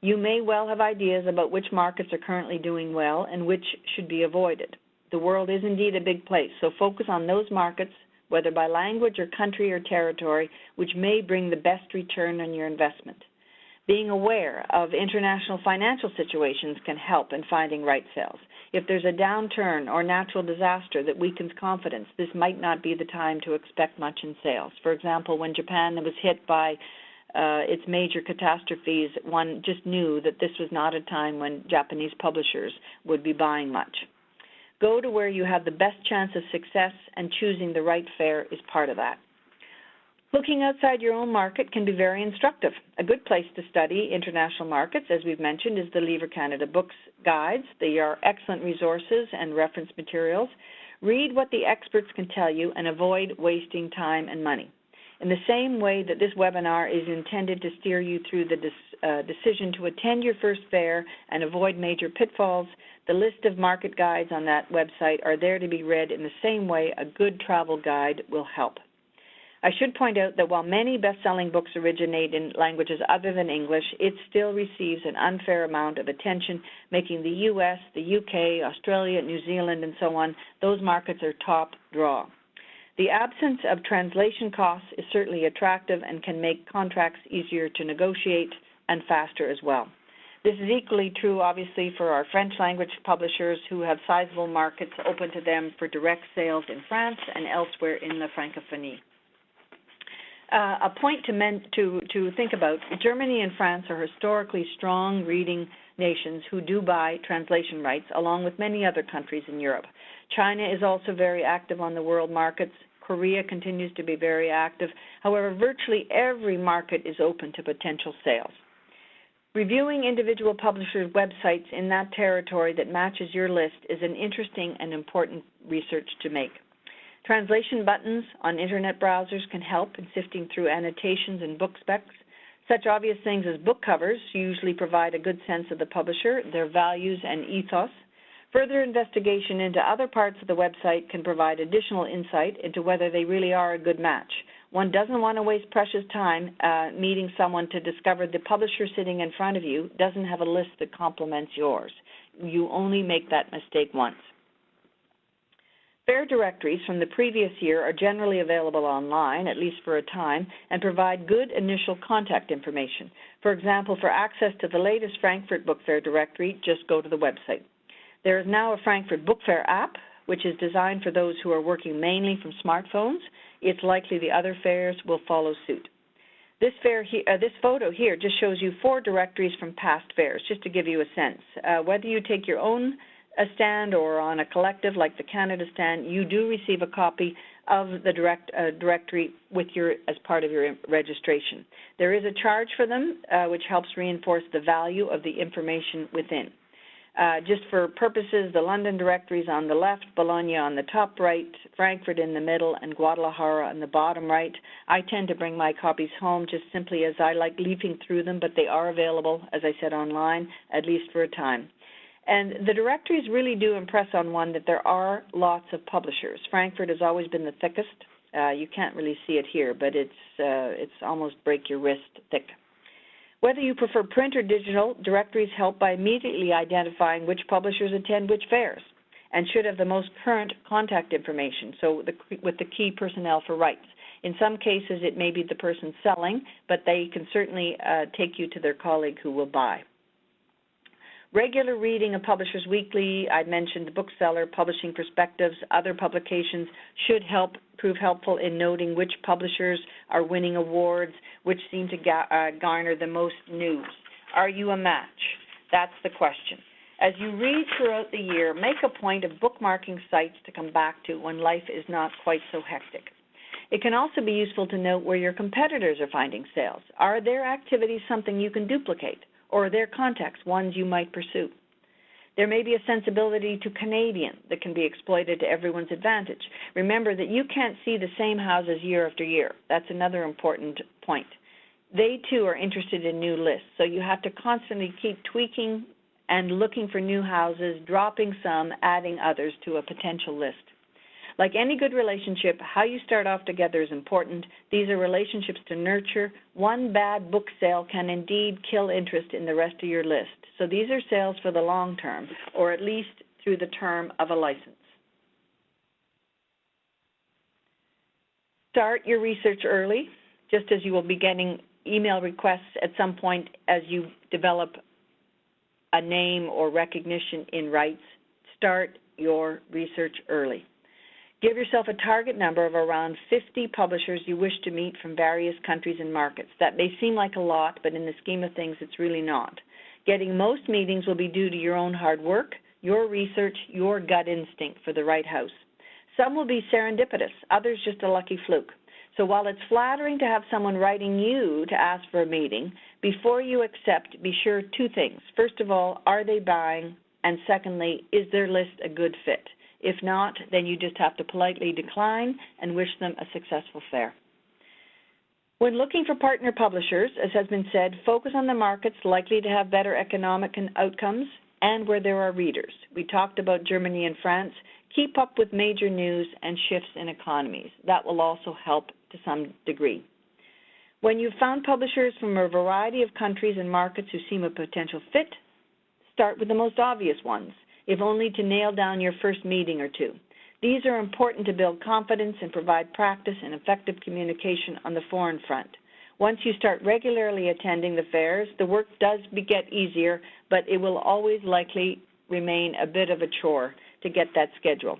You may well have ideas about which markets are currently doing well and which should be avoided. The world is indeed a big place, so focus on those markets, whether by language or country or territory, which may bring the best return on your investment. Being aware of international financial situations can help in finding right sales. If there's a downturn or natural disaster that weakens confidence, this might not be the time to expect much in sales. For example, when Japan was hit by its major catastrophes, one just knew that this was not a time when Japanese publishers would be buying much. Go to where you have the best chance of success, and choosing the right fair is part of that. Looking outside your own market can be very instructive. A good place to study international markets, as we've mentioned, is the Lever Canada Books guides. They are excellent resources and reference materials. Read what the experts can tell you and avoid wasting time and money. In the same way that this webinar is intended to steer you through the decision to attend your first fair and avoid major pitfalls, the list of market guides on that website are there to be read in the same way a good travel guide will help. I should point out that while many best-selling books originate in languages other than English, it still receives an unfair amount of attention, making the U.S., the UK, Australia, New Zealand, and so on, those markets are top draw. The absence of translation costs is certainly attractive and can make contracts easier to negotiate and faster as well. This is equally true, obviously, for our French language publishers who have sizable markets open to them for direct sales in France and elsewhere in the Francophonie. A point to think about, Germany and France are historically strong reading nations who do buy translation rights, along with many other countries in Europe. China is also very active on the world markets. Korea continues to be very active. However, virtually every market is open to potential sales. Reviewing individual publishers' websites in that territory that matches your list is an interesting and important research to make. Translation buttons on Internet browsers can help in sifting through annotations and book specs. Such obvious things as book covers usually provide a good sense of the publisher, their values, and ethos. Further investigation into other parts of the website can provide additional insight into whether they really are a good match. One doesn't want to waste precious time meeting someone to discover the publisher sitting in front of you doesn't have a list that complements yours. You only make that mistake once. Fair directories from the previous year are generally available online, at least for a time, and provide good initial contact information. For example, for access to the latest Frankfurt Book Fair directory, just go to the website. There is now a Frankfurt Book Fair app, which is designed for those who are working mainly from smartphones. It's likely the other fairs will follow suit. This photo here just shows you 4 directories from past fairs, just to give you a sense. Whether you take your own a stand or on a collective like the Canada stand, you do receive a copy of the directory with as part of your registration. There is a charge for them, which helps reinforce the value of the information within. Just for purposes, the London directory is on the left, Bologna on the top right, Frankfurt in the middle, and Guadalajara on the bottom right. I tend to bring my copies home just simply as I like leafing through them, but they are available, as I said, online, at least for a time. And the directories really do impress on one that there are lots of publishers. Frankfurt has always been the thickest. You can't really see it here, but it's almost break your wrist thick. Whether you prefer print or digital, directories help by immediately identifying which publishers attend which fairs and should have the most current contact information, so with the key personnel for rights. In some cases, it may be the person selling, but they can certainly take you to their colleague who will buy. Regular reading of Publishers Weekly, I mentioned the Bookseller, Publishing Perspectives, other publications should prove helpful in noting which publishers are winning awards, which seem to garner the most news. Are you a match? That's the question. As you read throughout the year, make a point of bookmarking sites to come back to when life is not quite so hectic. It can also be useful to note where your competitors are finding sales. Are their activities something you can duplicate, or are their contacts ones you might pursue? There may be a sensibility to Canadian that can be exploited to everyone's advantage. Remember that you can't see the same houses year after year. That's another important point. They, too, are interested in new lists, so you have to constantly keep tweaking and looking for new houses, dropping some, adding others to a potential list. Like any good relationship, how you start off together is important. These are relationships to nurture. One bad book sale can indeed kill interest in the rest of your list. So these are sales for the long term, or at least through the term of a license. Start your research early, just as you will be getting email requests at some point as you develop a name or recognition in rights. Start your research early. Give yourself a target number of around 50 publishers you wish to meet from various countries and markets. That may seem like a lot, but in the scheme of things, it's really not. Getting most meetings will be due to your own hard work, your research, your gut instinct for the right house. Some will be serendipitous, others just a lucky fluke. So while it's flattering to have someone writing you to ask for a meeting, before you accept, be sure two things. First of all, are they buying? And secondly, is their list a good fit? If not, then you just have to politely decline and wish them a successful fair. When looking for partner publishers, as has been said, focus on the markets likely to have better economic outcomes and where there are readers. We talked about Germany and France. Keep up with major news and shifts in economies. That will also help to some degree. When you've found publishers from a variety of countries and markets who seem a potential fit, start with the most obvious ones, if only to nail down your first meeting or two. These are important to build confidence and provide practice and effective communication on the foreign front. Once you start regularly attending the fairs, the work does get easier, but it will always likely remain a bit of a chore to get that schedule.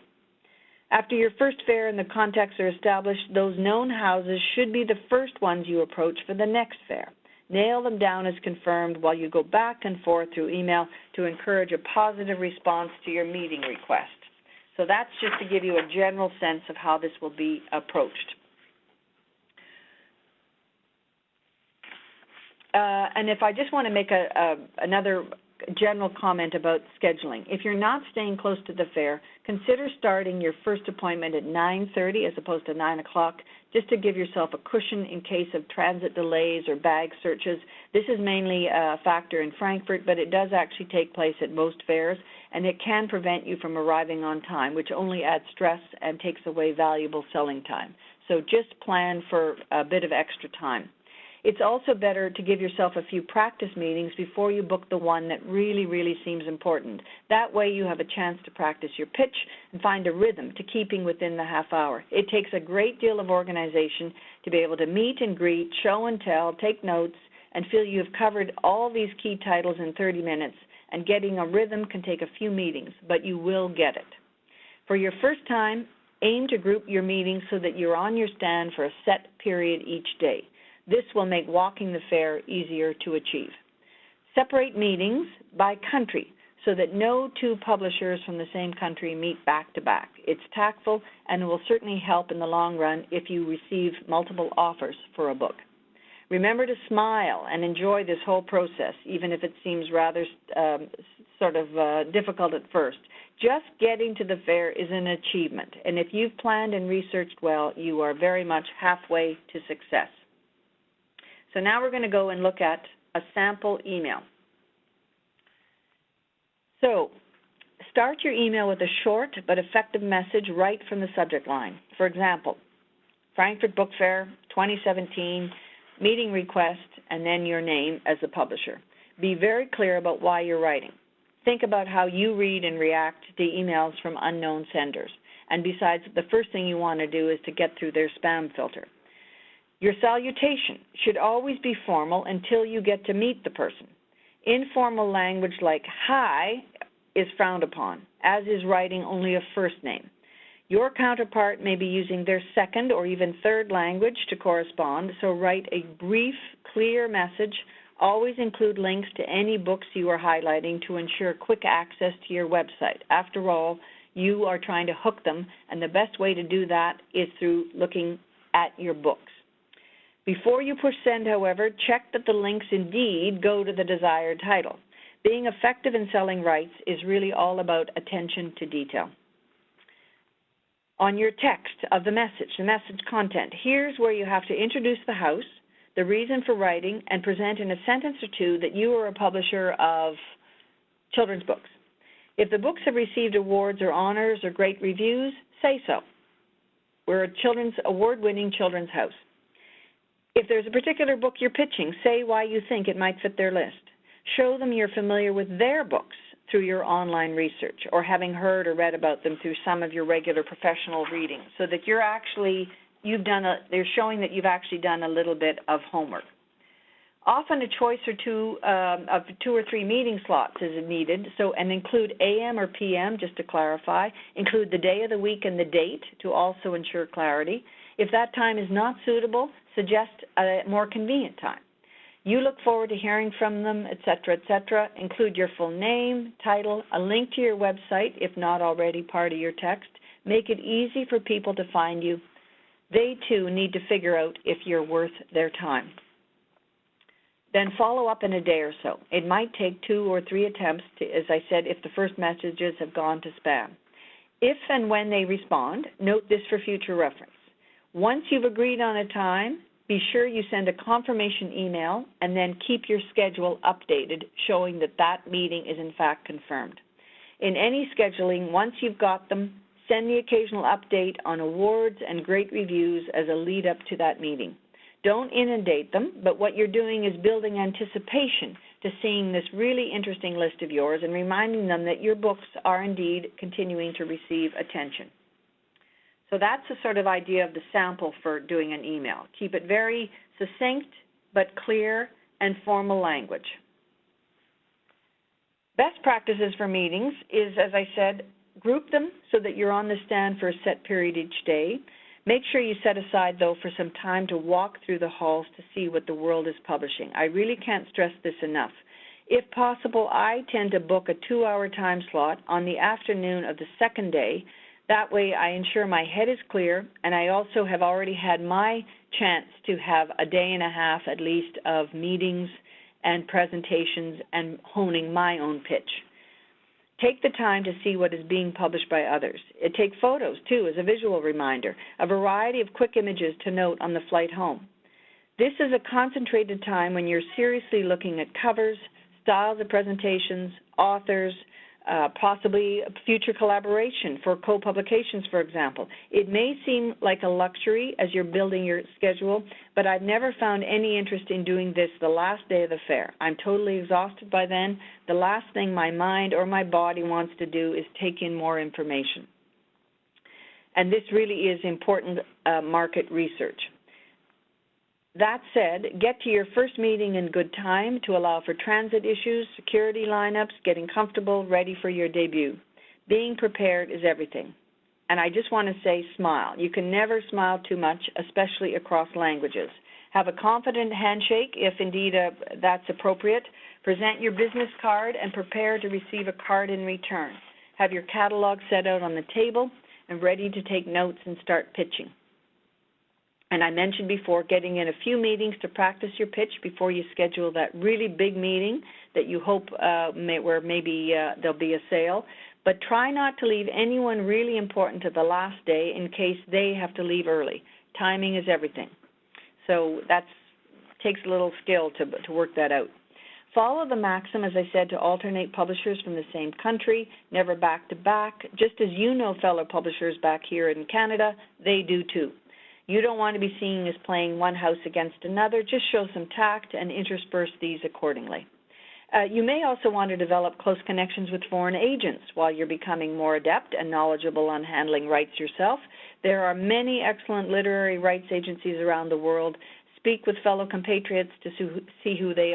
After your first fair and the contacts are established, those known houses should be the first ones you approach for the next fair. Nail them down as confirmed while you go back and forth through email to encourage a positive response to your meeting request. So that's just to give you a general sense of how this will be approached. And if I just want to make another general comment about scheduling. If you're not staying close to the fair, consider starting your first appointment at 9:30 as opposed to 9 o'clock, just to give yourself a cushion in case of transit delays or bag searches. This is mainly a factor in Frankfurt, but it does actually take place at most fairs, and it can prevent you from arriving on time, which only adds stress and takes away valuable selling time. So just plan for a bit of extra time. It's also better to give yourself a few practice meetings before you book the one that really seems important. That way you have a chance to practice your pitch and find a rhythm to keeping within the half hour. It takes a great deal of organization to be able to meet and greet, show and tell, take notes, and feel you have covered all these key titles in 30 minutes, and getting a rhythm can take a few meetings, but you will get it. For your first time, aim to group your meetings so that you're on your stand for a set period each day. This will make walking the fair easier to achieve. Separate meetings by country so that no two publishers from the same country meet back to back. It's tactful and will certainly help in the long run if you receive multiple offers for a book. Remember to smile and enjoy this whole process, even if it seems rather difficult at first. Just getting to the fair is an achievement, and if you've planned and researched well, you are very much halfway to success. So now we're going to go and look at a sample email. So start your email with a short but effective message right from the subject line. For example, Frankfurt Book Fair 2017, meeting request, and then your name as the publisher. Be very clear about why you're writing. Think about how you read and react to emails from unknown senders. And besides, the first thing you want to do is to get through their spam filter. Your salutation should always be formal until you get to meet the person. Informal language like hi is frowned upon, as is writing only a first name. Your counterpart may be using their second or even third language to correspond, so write a brief, clear message. Always include links to any books you are highlighting to ensure quick access to your website. After all, you are trying to hook them, and the best way to do that is through looking at your books. Before you push send, however, check that the links indeed go to the desired title. Being effective in selling rights is really all about attention to detail. On your text of the message content, here's where you have to introduce the house, the reason for writing, and present in a sentence or two that you are a publisher of children's books. If the books have received awards or honors or great reviews, say so. We're a award-winning children's house. If there's a particular book you're pitching, say why you think it might fit their list. Show them you're familiar with their books through your online research or having heard or read about them through some of your regular professional reading, so that they're showing that you've actually done a little bit of homework. Often a choice or of two or three meeting slots is needed, and include AM or PM, just to clarify. Include the day of the week and the date to also ensure clarity. If that time is not suitable, suggest a more convenient time. You look forward to hearing from them, etc., etc. Include your full name, title, a link to your website, if not already part of your text. Make it easy for people to find you. They, too, need to figure out if you're worth their time. Then follow up in a day or so. It might take 2 or 3 attempts, as I said, if the first messages have gone to spam. If and when they respond, note this for future reference. Once you've agreed on a time, be sure you send a confirmation email and then keep your schedule updated, showing that that meeting is in fact confirmed. In any scheduling, once you've got them, send the occasional update on awards and great reviews as a lead up to that meeting. Don't inundate them, but what you're doing is building anticipation to seeing this really interesting list of yours and reminding them that your books are indeed continuing to receive attention. So that's the sort of idea of the sample for doing an email. Keep it very succinct but clear and formal language. Best practices for meetings is, as I said, group them so that you're on the stand for a set period each day. Make sure you set aside, though, for some time to walk through the halls to see what the world is publishing. I really can't stress this enough. If possible, I tend to book a 2-hour time slot on the afternoon of the second day. That way I ensure my head is clear, and I also have already had my chance to have a day and a half at least of meetings and presentations and honing my own pitch. Take the time to see what is being published by others. Take photos, too, as a visual reminder, a variety of quick images to note on the flight home. This is a concentrated time when you're seriously looking at covers, styles of presentations, authors, possibly future collaboration for co-publications, for example. It may seem like a luxury as you're building your schedule, but I've never found any interest in doing this the last day of the fair. I'm totally exhausted by then. The last thing my mind or my body wants to do is take in more information. And this really is important market research. That said, get to your first meeting in good time to allow for transit issues, security lineups, getting comfortable, ready for your debut. Being prepared is everything. And I just want to say smile. You can never smile too much, especially across languages. Have a confident handshake if indeed that's appropriate. Present your business card and prepare to receive a card in return. Have your catalog set out on the table and ready to take notes and start pitching. And I mentioned before, getting in a few meetings to practice your pitch before you schedule that really big meeting that you hope where maybe there'll be a sale. But try not to leave anyone really important to the last day in case they have to leave early. Timing is everything. So that takes a little skill to work that out. Follow the maxim, as I said, to alternate publishers from the same country, never back to back. Just as you know fellow publishers back here in Canada, they do too. You don't want to be seen as playing one house against another. Just show some tact and intersperse these accordingly. You may also want to develop close connections with foreign agents while you're becoming more adept and knowledgeable on handling rights yourself. There are many excellent literary rights agencies around the world. Speak with fellow compatriots to see who they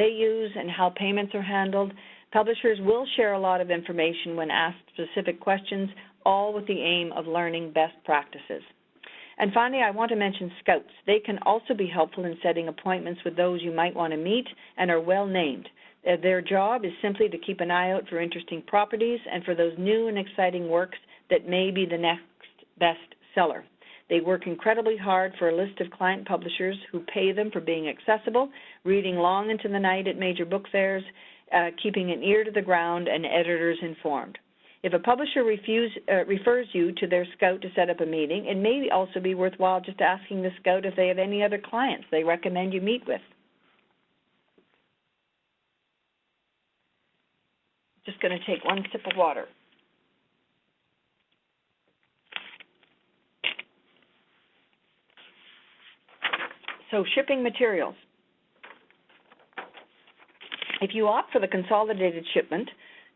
use and how payments are handled. Publishers will share a lot of information when asked specific questions, all with the aim of learning best practices. And finally, I want to mention scouts. They can also be helpful in setting appointments with those you might want to meet and are well named. Their job is simply to keep an eye out for interesting properties and for those new and exciting works that may be the next best seller. They work incredibly hard for a list of client publishers who pay them for being accessible, reading long into the night at major book fairs, keeping an ear to the ground, and editors informed. If a publisher refers you to their scout to set up a meeting, it may also be worthwhile just asking the scout if they have any other clients they recommend you meet with. Just going to take one sip of water. So shipping materials. If you opt for the consolidated shipment,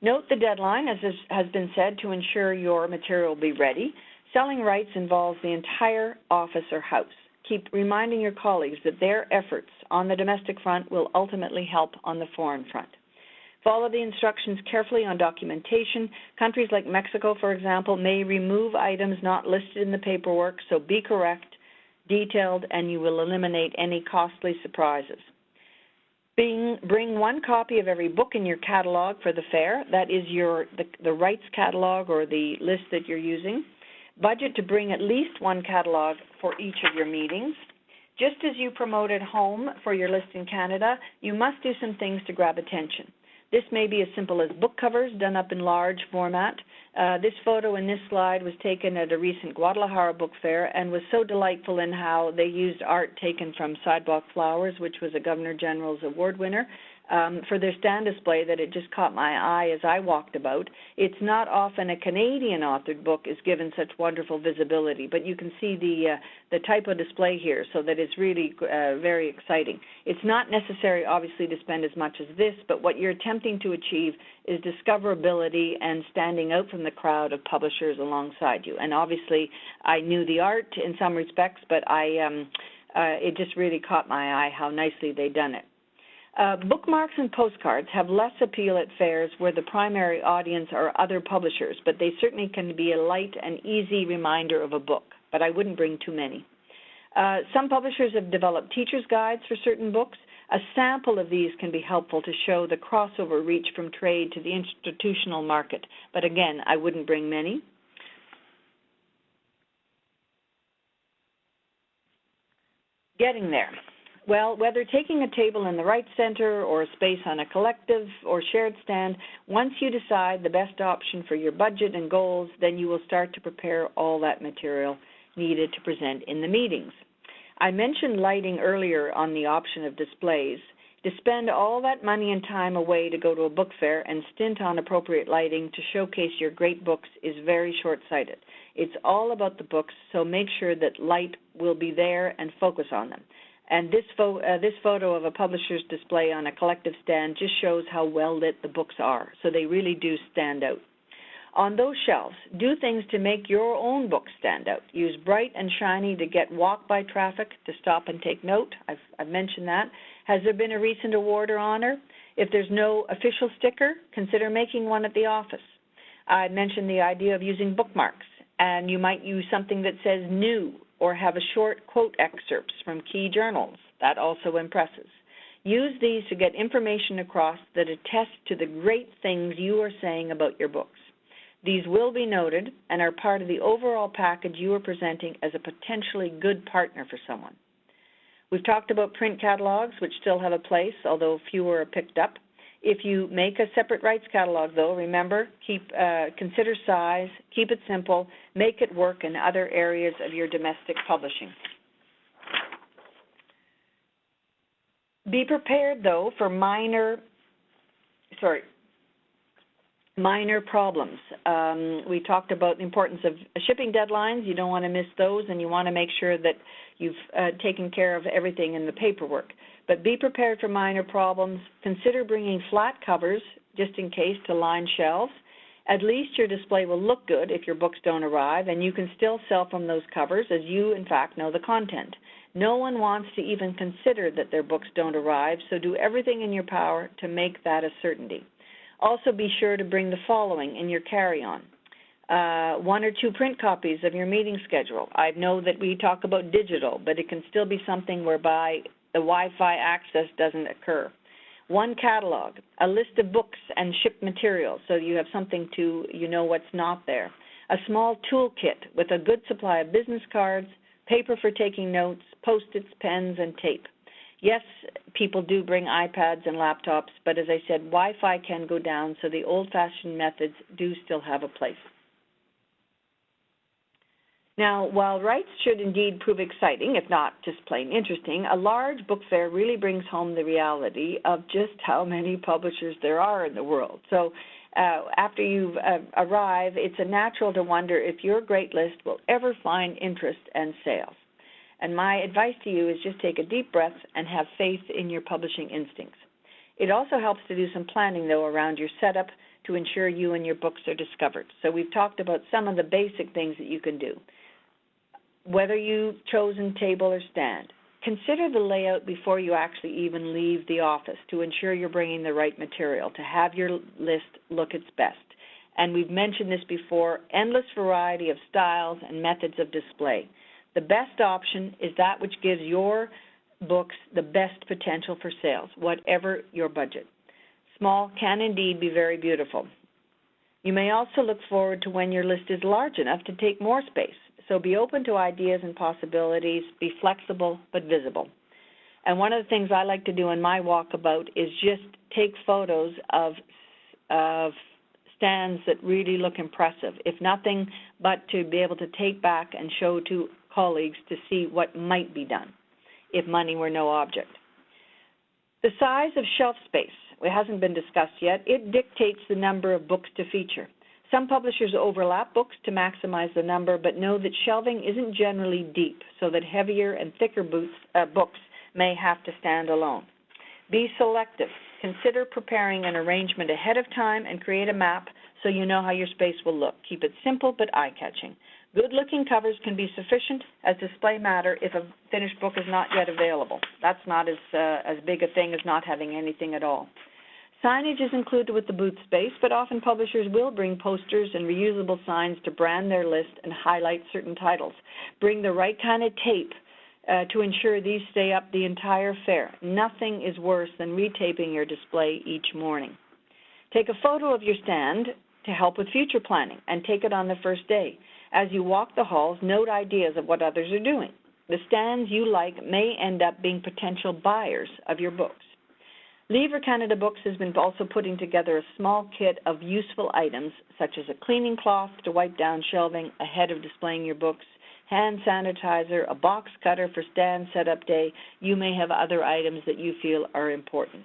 note the deadline, as has been said, to ensure your material will be ready. Selling rights involves the entire office or house. Keep reminding your colleagues that their efforts on the domestic front will ultimately help on the foreign front. Follow the instructions carefully on documentation. Countries like Mexico, for example, may remove items not listed in the paperwork, so be correct, detailed, and you will eliminate any costly surprises. Bring one copy of every book in your catalog for the fair. That is the rights catalog or the list that you're using. Budget to bring at least one catalog for each of your meetings. Just as you promote at home for your list in Canada, you must do some things to grab attention. This may be as simple as book covers done up in large format. This photo in this slide was taken at a recent Guadalajara book fair and was so delightful in how they used art taken from Sidewalk Flowers, which was a Governor General's Award winner, for their stand display that it just caught my eye as I walked about. It's not often a Canadian-authored book is given such wonderful visibility, but you can see the typo display here, so that it's really very exciting. It's not necessary, obviously, to spend as much as this, but what you're attempting to achieve is discoverability and standing out from the crowd of publishers alongside you. And obviously, I knew the art in some respects, but it just really caught my eye how nicely they'd done it. Bookmarks and postcards have less appeal at fairs where the primary audience are other publishers, but they certainly can be a light and easy reminder of a book, but I wouldn't bring too many. Some publishers have developed teacher's guides for certain books. A sample of these can be helpful to show the crossover reach from trade to the institutional market, but again, I wouldn't bring many. Getting there. Well, whether taking a table in the right center or a space on a collective or shared stand, once you decide the best option for your budget and goals, then you will start to prepare all that material needed to present in the meetings. I mentioned lighting earlier on the option of displays. To spend all that money and time away to go to a book fair and stint on appropriate lighting to showcase your great books is very short-sighted. It's all about the books, so make sure that light will be there and focus on them. And this photo of a publisher's display on a collective stand just shows how well lit the books are, so they really do stand out. On those shelves, do things to make your own books stand out. Use bright and shiny to get walk-by traffic to stop and take note. I've mentioned that. Has there been a recent award or honor? If there's no official sticker, consider making one at the office. I mentioned the idea of using bookmarks, and you might use something that says new or have a short quote excerpts from key journals. That also impresses. Use these to get information across that attests to the great things you are saying about your books. These will be noted and are part of the overall package you are presenting as a potentially good partner for someone. We've talked about print catalogs, which still have a place, although fewer are picked up. If you make a separate rights catalog, though, remember, consider size, keep it simple, make it work in other areas of your domestic publishing. Be prepared, though, for minor problems. We talked about the importance of shipping deadlines. You don't want to miss those, and you want to make sure that you've taken care of everything in the paperwork. But be prepared for minor problems. Consider bringing flat covers, just in case, to line shelves. At least your display will look good if your books don't arrive, and you can still sell from those covers as you, in fact, know the content. No one wants to even consider that their books don't arrive, so do everything in your power to make that a certainty. Also be sure to bring the following in your carry-on. 1 or 2 print copies of your meeting schedule. I know that we talk about digital, but it can still be something whereby the Wi-Fi access doesn't occur. 1 catalog, a list of books and shipped materials, so you have something to, what's not there. A small toolkit with a good supply of business cards, paper for taking notes, Post-its, pens, and tape. Yes, people do bring iPads and laptops, but as I said, Wi-Fi can go down, so the old-fashioned methods do still have a place. Now, while rights should indeed prove exciting, if not just plain interesting, a large book fair really brings home the reality of just how many publishers there are in the world. So after you've arrived, it's natural to wonder if your great list will ever find interest and sales. And my advice to you is just take a deep breath and have faith in your publishing instincts. It also helps to do some planning, though, around your setup to ensure you and your books are discovered. So we've talked about some of the basic things that you can do. Whether you've chosen table or stand, consider the layout before you actually even leave the office to ensure you're bringing the right material to have your list look its best. And we've mentioned this before, endless variety of styles and methods of display. The best option is that which gives your books the best potential for sales, whatever your budget. Small can indeed be very beautiful. You may also look forward to when your list is large enough to take more space. So be open to ideas and possibilities, be flexible but visible. And one of the things I like to do in my walkabout is just take photos of stands that really look impressive, if nothing but to be able to take back and show to colleagues to see what might be done if money were no object. The size of shelf space, it hasn't been discussed yet. It dictates the number of books to feature. Some publishers overlap books to maximize the number, but know that shelving isn't generally deep, so that heavier and thicker books may have to stand alone. Be selective. Consider preparing an arrangement ahead of time and create a map so you know how your space will look. Keep it simple but eye-catching. Good-looking covers can be sufficient as display matter if a finished book is not yet available. That's not as big a thing as not having anything at all. Signage is included with the booth space, but often publishers will bring posters and reusable signs to brand their list and highlight certain titles. Bring the right kind of tape to ensure these stay up the entire fair. Nothing is worse than retaping your display each morning. Take a photo of your stand to help with future planning and take it on the first day. As you walk the halls, note ideas of what others are doing. The stands you like may end up being potential buyers of your books. Lever Canada Books has been also putting together a small kit of useful items such as a cleaning cloth to wipe down shelving ahead of displaying your books, hand sanitizer, a box cutter for stand setup day. You may have other items that you feel are important.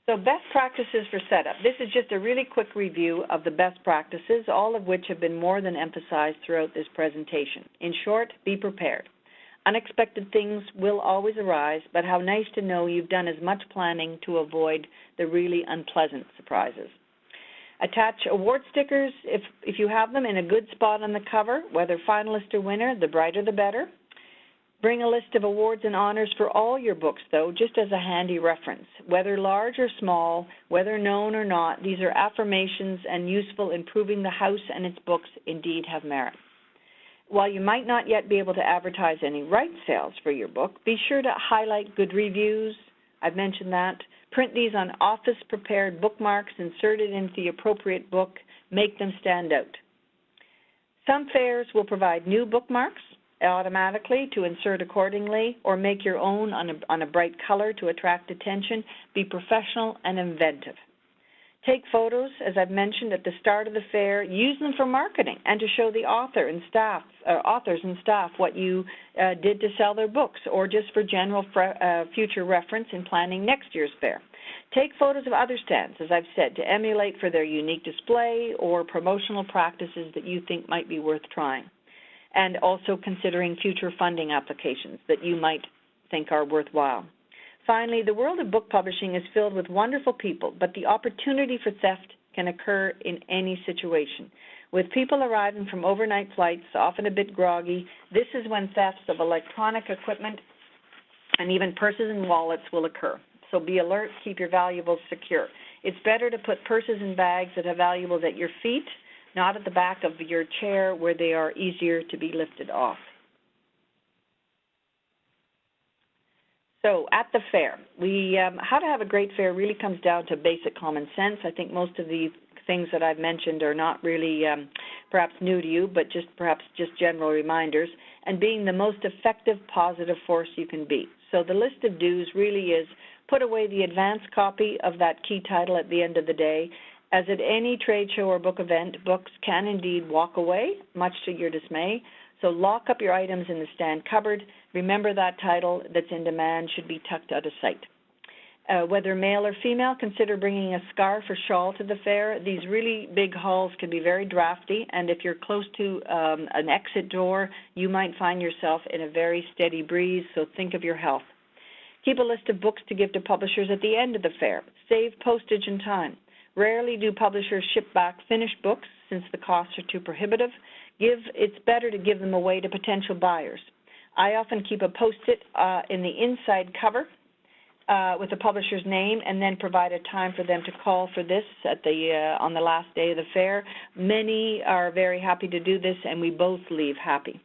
So best practices for setup. This is just a really quick review of the best practices, all of which have been more than emphasized throughout this presentation. In short, be prepared. Unexpected things will always arise, but how nice to know you've done as much planning to avoid the really unpleasant surprises. Attach award stickers if you have them in a good spot on the cover, whether finalist or winner, the brighter the better. Bring a list of awards and honors for all your books, though, just as a handy reference. Whether large or small, whether known or not, these are affirmations and useful in proving the house and its books indeed have merit. While you might not yet be able to advertise any right sales for your book, be sure to highlight good reviews. I've mentioned that. Print these on office-prepared bookmarks, insert it into the appropriate book, make them stand out. Some fairs will provide new bookmarks automatically to insert accordingly, or make your own on a bright color to attract attention. Be professional and inventive. Take photos, as I've mentioned, at the start of the fair. Use them for marketing and to show the authors and staff what you did to sell their books, or just for general future reference in planning next year's fair. Take photos of other stands, as I've said, to emulate for their unique display or promotional practices that you think might be worth trying, and also considering future funding applications that you might think are worthwhile. Finally, the world of book publishing is filled with wonderful people, but the opportunity for theft can occur in any situation. With people arriving from overnight flights, often a bit groggy, this is when thefts of electronic equipment and even purses and wallets will occur. So be alert, keep your valuables secure. It's better to put purses and bags that have valuables at your feet, not at the back of your chair where they are easier to be lifted off. So at the fair, how to have a great fair really comes down to basic common sense. I think most of the things that I've mentioned are not really perhaps new to you, but perhaps just general reminders, and being the most effective, positive force you can be. So the list of do's really is put away the advance copy of that key title at the end of the day. As at any trade show or book event, books can indeed walk away, much to your dismay. So lock up your items in the stand cupboard. Remember that title that's in demand should be tucked out of sight. Whether male or female, consider bringing a scarf or shawl to the fair. These really big halls can be very drafty, and if you're close to an exit door, you might find yourself in a very steady breeze, so think of your health. Keep a list of books to give to publishers at the end of the fair. Save postage and time. Rarely do publishers ship back finished books since the costs are too prohibitive. It's better to give them away to potential buyers. I often keep a Post-it in the inside cover with the publisher's name, and then provide a time for them to call for this on the last day of the fair. Many are very happy to do this, and we both leave happy.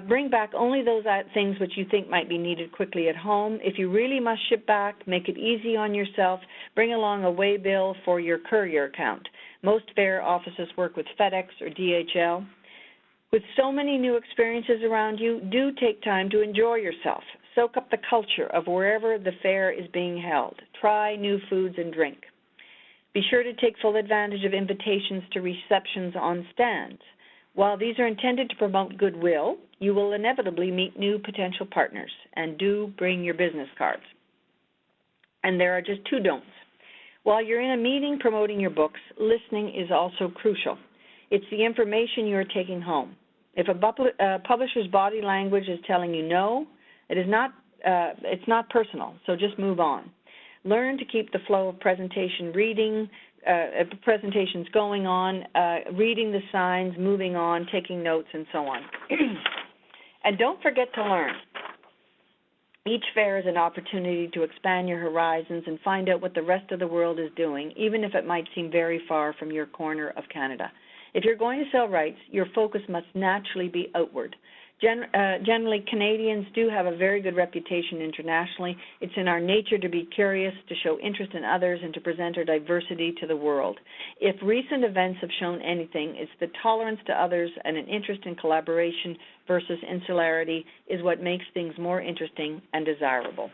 Bring back only those things which you think might be needed quickly at home. If you really must ship back, make it easy on yourself. Bring along a waybill for your courier account. Most fair offices work with FedEx or DHL. With so many new experiences around you, do take time to enjoy yourself. Soak up the culture of wherever the fair is being held. Try new foods and drink. Be sure to take full advantage of invitations to receptions on stands. While these are intended to promote goodwill, you will inevitably meet new potential partners, and do bring your business cards. And there are just two don'ts. While you're in a meeting promoting your books, listening is also crucial. It's the information you're taking home. If a publisher's body language is telling you no, it's not personal, so just move on. Learn to keep the flow of presentations going on, reading the signs, moving on, taking notes, and so on. And don't forget to learn. Each fair is an opportunity to expand your horizons and find out what the rest of the world is doing, even if it might seem very far from your corner of Canada. If you're going to sell rights, your focus must naturally be outward. Generally, Canadians do have a very good reputation internationally. It's in our nature to be curious, to show interest in others, and to present our diversity to the world. If recent events have shown anything, it's the tolerance to others and an interest in collaboration versus insularity is what makes things more interesting and desirable.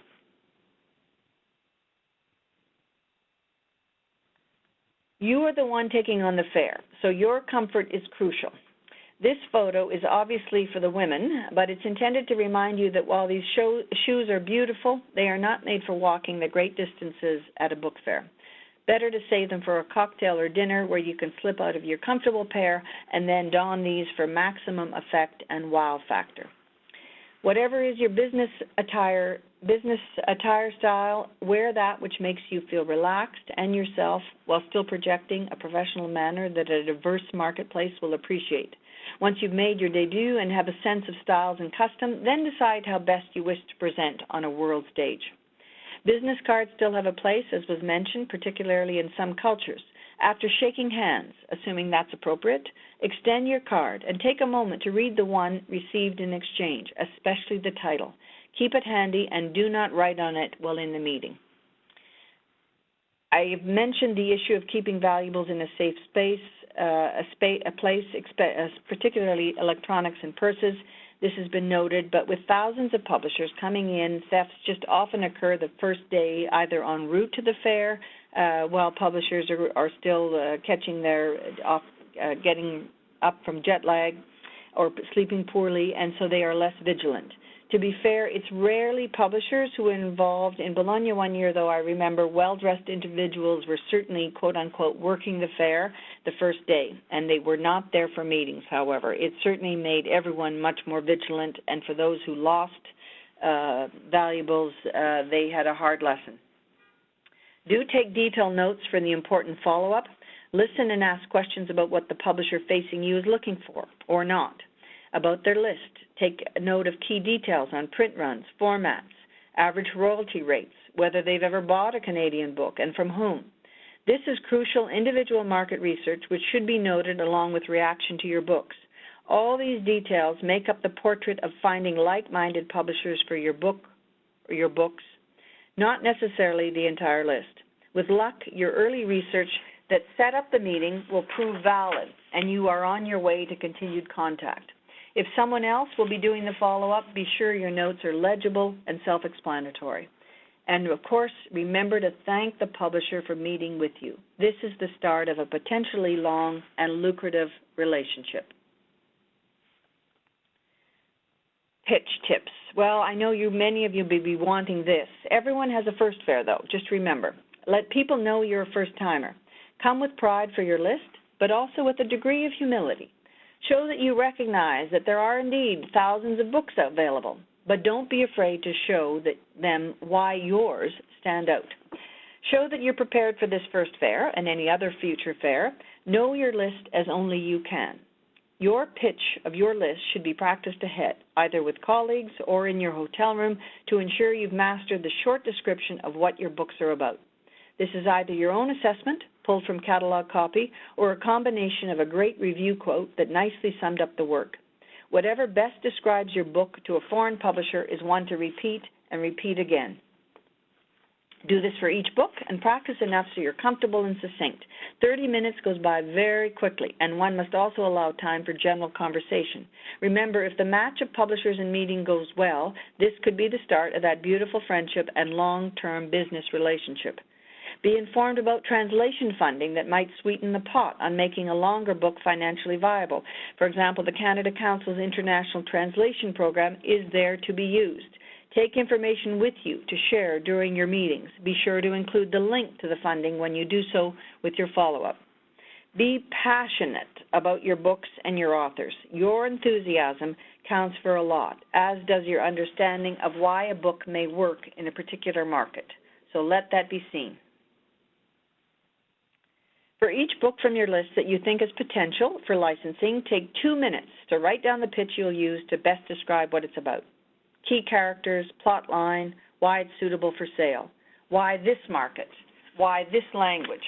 You are the one taking on the fair, so your comfort is crucial. This photo is obviously for the women, but it's intended to remind you that while these shoes are beautiful, they are not made for walking the great distances at a book fair. Better to save them for a cocktail or dinner where you can slip out of your comfortable pair and then don these for maximum effect and wow factor. Whatever is your business attire style, wear that which makes you feel relaxed and yourself while still projecting a professional manner that a diverse marketplace will appreciate. Once you've made your debut and have a sense of styles and custom, then decide how best you wish to present on a world stage. Business cards still have a place, as was mentioned, particularly in some cultures. After shaking hands, assuming that's appropriate, extend your card and take a moment to read the one received in exchange, especially the title. Keep it handy and do not write on it while in the meeting. I have mentioned the issue of keeping valuables in a safe space, particularly electronics and purses. This has been noted, but with thousands of publishers coming in, thefts just often occur the first day, either en route to the fair, while publishers are still catching getting up from jet lag or sleeping poorly, and so they are less vigilant. To be fair, it's rarely publishers who are involved. In Bologna one year, though, I remember well-dressed individuals were certainly, quote-unquote, working the fair the first day, and they were not there for meetings, however. It certainly made everyone much more vigilant, and for those who lost valuables, they had a hard lesson. Do take detailed notes for the important follow-up. Listen and ask questions about what the publisher facing you is looking for, or not. About their list, take note of key details on print runs, formats, average royalty rates, whether they've ever bought a Canadian book and from whom. This is crucial individual market research which should be noted along with reaction to your books. All these details make up the portrait of finding like-minded publishers for your book or your books, not necessarily the entire list. With luck, your early research that set up the meeting will prove valid, and you are on your way to continued contact. If someone else will be doing the follow-up, be sure your notes are legible and self-explanatory. And, of course, remember to thank the publisher for meeting with you. This is the start of a potentially long and lucrative relationship. Pitch tips. Well, I know many of you may be wanting this. Everyone has a first fair, though. Just remember, let people know you're a first-timer. Come with pride for your list, but also with a degree of humility. Show that you recognize that there are indeed thousands of books available, but don't be afraid to show them why yours stand out. Show that you're prepared for this first fair and any other future fair. Know your list as only you can. Your pitch of your list should be practiced ahead, either with colleagues or in your hotel room, to ensure you've mastered the short description of what your books are about. This is either your own assessment, pulled from catalog copy, or a combination of a great review quote that nicely summed up the work. Whatever best describes your book to a foreign publisher is one to repeat and repeat again. Do this for each book and practice enough so you're comfortable and succinct. 30 minutes goes by very quickly, and one must also allow time for general conversation. Remember, if the match of publishers and meeting goes well, this could be the start of that beautiful friendship and long-term business relationship. Be informed about translation funding that might sweeten the pot on making a longer book financially viable. For example, the Canada Council's International Translation Program is there to be used. Take information with you to share during your meetings. Be sure to include the link to the funding when you do so with your follow-up. Be passionate about your books and your authors. Your enthusiasm counts for a lot, as does your understanding of why a book may work in a particular market. So let that be seen. For each book from your list that you think has potential for licensing, take 2 minutes to write down the pitch you'll use to best describe what it's about. Key characters, plot line, why it's suitable for sale, why this market, why this language.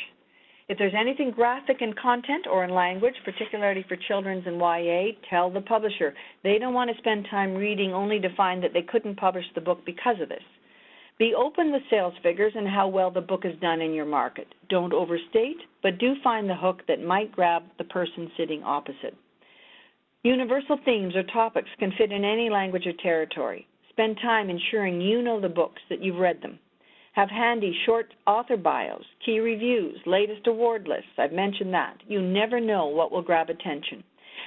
If there's anything graphic in content or in language, particularly for children's and YA, tell the publisher. They don't want to spend time reading only to find that they couldn't publish the book because of this. Be open with sales figures and how well the book is done in your market. Don't overstate, but do find the hook that might grab the person sitting opposite. Universal themes or topics can fit in any language or territory. Spend time ensuring you know the books, that you've read them. Have handy short author bios, key reviews, latest award lists. I've mentioned that. You never know what will grab attention.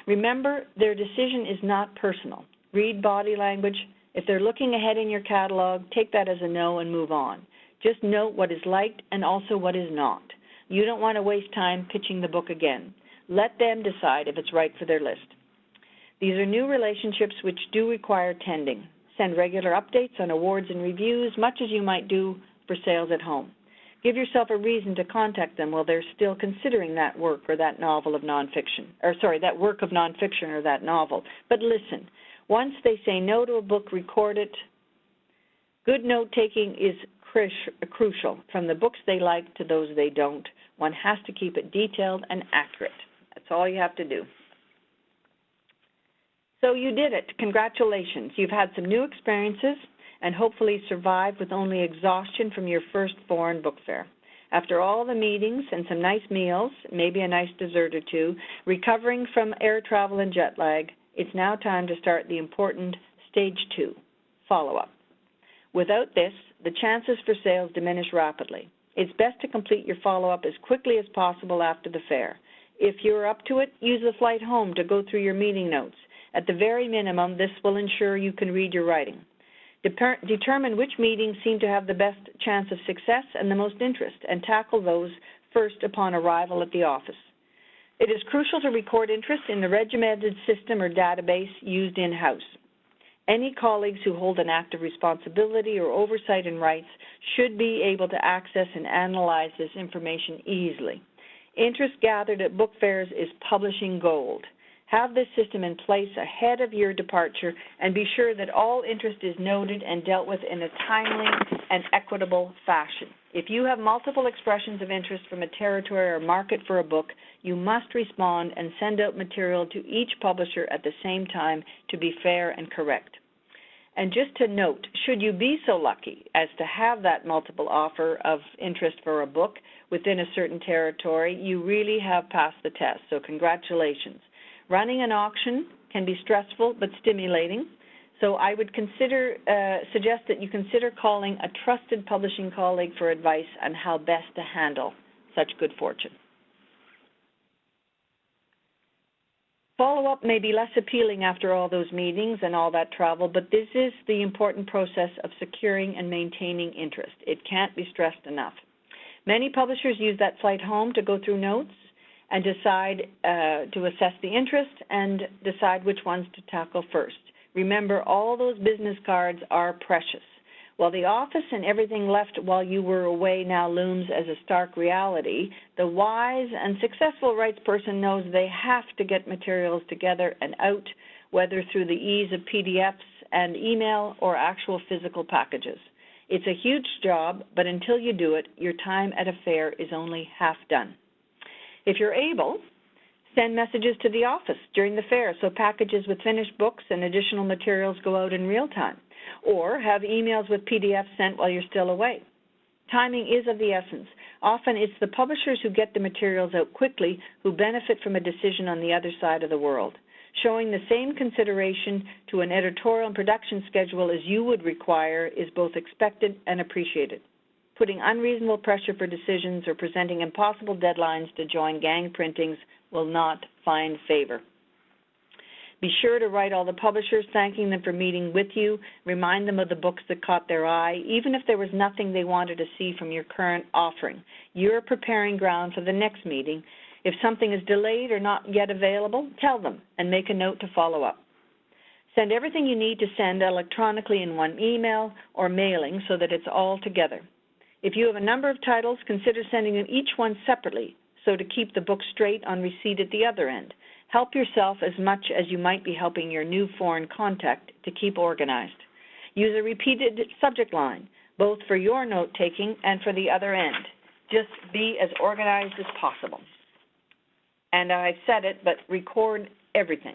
Remember, their decision is not personal. Read body language. If they're looking ahead in your catalog, take that as a no and move on. Just note what is liked and also what is not. You don't want to waste time pitching the book again. Let them decide if it's right for their list. These are new relationships which do require tending. Send regular updates on awards and reviews, much as you might do for sales at home. Give yourself a reason to contact them while they're still considering that work or that novel of nonfiction, that work of nonfiction or that novel. But listen. Once they say no to a book, record it. Good note-taking is crucial, from the books they like to those they don't. One has to keep it detailed and accurate. That's all you have to do. So you did it. Congratulations. You've had some new experiences and hopefully survived with only exhaustion from your first foreign book fair. After all the meetings and some nice meals, maybe a nice dessert or two, recovering from air travel and jet lag, it's now time to start the important stage 2, follow-up. Without this, the chances for sales diminish rapidly. It's best to complete your follow-up as quickly as possible after the fair. If you're up to it, use the flight home to go through your meeting notes. At the very minimum, this will ensure you can read your writing. Determine which meetings seem to have the best chance of success and the most interest, and tackle those first upon arrival at the office. It is crucial to record interest in the regimented system or database used in-house. Any colleagues who hold an active responsibility or oversight in rights should be able to access and analyze this information easily. Interest gathered at book fairs is publishing gold. Have this system in place ahead of your departure and be sure that all interest is noted and dealt with in a timely and equitable fashion. If you have multiple expressions of interest from a territory or market for a book, you must respond and send out material to each publisher at the same time to be fair and correct. And just to note, should you be so lucky as to have that multiple offer of interest for a book within a certain territory, you really have passed the test, so congratulations. Running an auction can be stressful but stimulating, so I would suggest that you consider calling a trusted publishing colleague for advice on how best to handle such good fortune. Follow-up may be less appealing after all those meetings and all that travel, but this is the important process of securing and maintaining interest. It can't be stressed enough. Many publishers use that flight home to go through notes and decide to assess the interest and decide which ones to tackle first. Remember, all those business cards are precious. While the office and everything left while you were away now looms as a stark reality, the wise and successful rights person knows they have to get materials together and out, whether through the ease of PDFs and email or actual physical packages. It's a huge job, but until you do it, your time at a fair is only half done. If you're able, send messages to the office during the fair so packages with finished books and additional materials go out in real time, or have emails with PDFs sent while you're still away. Timing is of the essence. Often it's the publishers who get the materials out quickly who benefit from a decision on the other side of the world. Showing the same consideration to an editorial and production schedule as you would require is both expected and appreciated. Putting unreasonable pressure for decisions or presenting impossible deadlines to join gang printings will not find favor. Be sure to write all the publishers, thanking them for meeting with you. Remind them of the books that caught their eye, even if there was nothing they wanted to see from your current offering. You're preparing ground for the next meeting. If something is delayed or not yet available, tell them and make a note to follow up. Send everything you need to send electronically in one email or mailing so that it's all together. If you have a number of titles, consider sending them each one separately so to keep the book straight on receipt at the other end. Help yourself as much as you might be helping your new foreign contact to keep organized. Use a repeated subject line, both for your note-taking and for the other end. Just be as organized as possible. And I've said it, but record everything.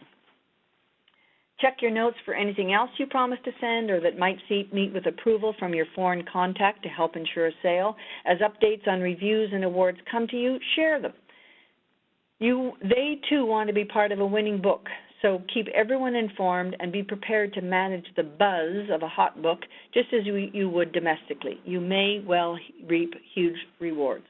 Check your notes for anything else you promised to send or that might meet with approval from your foreign contact to help ensure a sale. As updates on reviews and awards come to you, share them. They too want to be part of a winning book, so keep everyone informed and be prepared to manage the buzz of a hot book just as you would domestically. You may well reap huge rewards.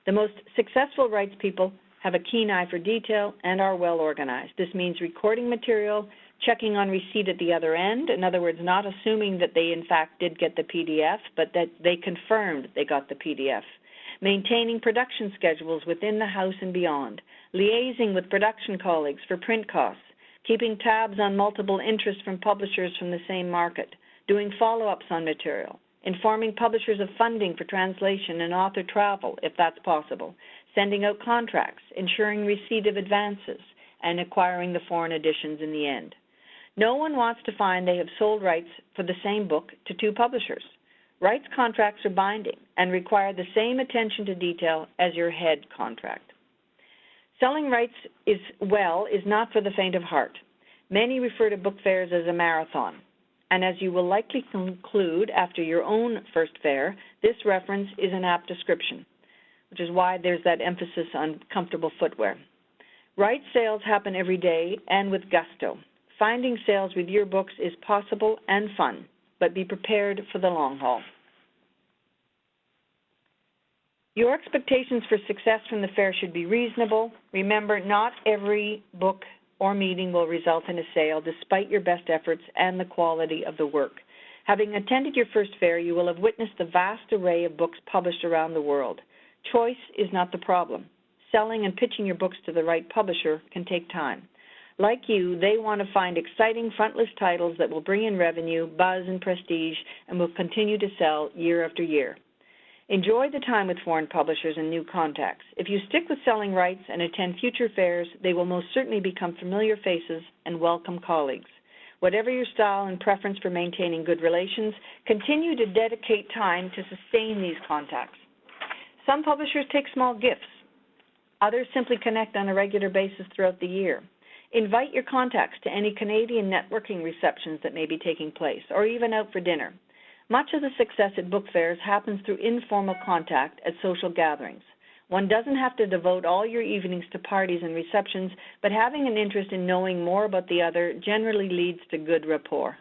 The most successful rights people have a keen eye for detail and are well organized. This means recording material, checking on receipt at the other end, in other words, not assuming that they in fact did get the PDF, but that they confirmed they got the PDF. Maintaining production schedules within the house and beyond, liaising with production colleagues for print costs, keeping tabs on multiple interests from publishers from the same market, doing follow-ups on material, informing publishers of funding for translation and author travel, if that's possible, sending out contracts, ensuring receipt of advances, and acquiring the foreign editions in the end. No one wants to find they have sold rights for the same book to two publishers. Rights contracts are binding and require the same attention to detail as your head contract. Selling rights is not for the faint of heart. Many refer to book fairs as a marathon, and as you will likely conclude after your own first fair, this reference is an apt description, which is why there's that emphasis on comfortable footwear. Rights sales happen every day and with gusto. Finding sales with your books is possible and fun, but be prepared for the long haul. Your expectations for success from the fair should be reasonable. Remember, not every book or meeting will result in a sale despite your best efforts and the quality of the work. Having attended your first fair, you will have witnessed the vast array of books published around the world. Choice is not the problem. Selling and pitching your books to the right publisher can take time. Like you, they want to find exciting frontlist titles that will bring in revenue, buzz, and prestige, and will continue to sell year after year. Enjoy the time with foreign publishers and new contacts. If you stick with selling rights and attend future fairs, they will most certainly become familiar faces and welcome colleagues. Whatever your style and preference for maintaining good relations, continue to dedicate time to sustain these contacts. Some publishers take small gifts. Others simply connect on a regular basis throughout the year. Invite your contacts to any Canadian networking receptions that may be taking place, or even out for dinner. Much of the success at book fairs happens through informal contact at social gatherings. One doesn't have to devote all your evenings to parties and receptions, but having an interest in knowing more about the other generally leads to good rapport.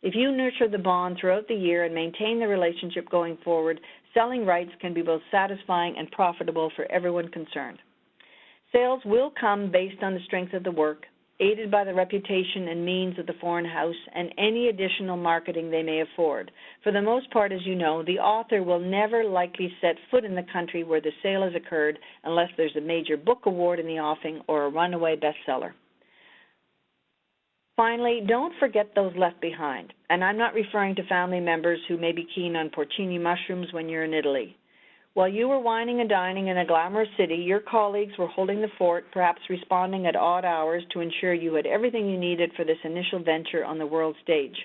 If you nurture the bond throughout the year and maintain the relationship going forward, selling rights can be both satisfying and profitable for everyone concerned. Sales will come based on the strength of the work, aided by the reputation and means of the foreign house and any additional marketing they may afford. For the most part, as you know, the author will never likely set foot in the country where the sale has occurred unless there's a major book award in the offing or a runaway bestseller. Finally, don't forget those left behind. And I'm not referring to family members who may be keen on porcini mushrooms when you're in Italy. While you were wining and dining in a glamorous city, your colleagues were holding the fort, perhaps responding at odd hours to ensure you had everything you needed for this initial venture on the world stage.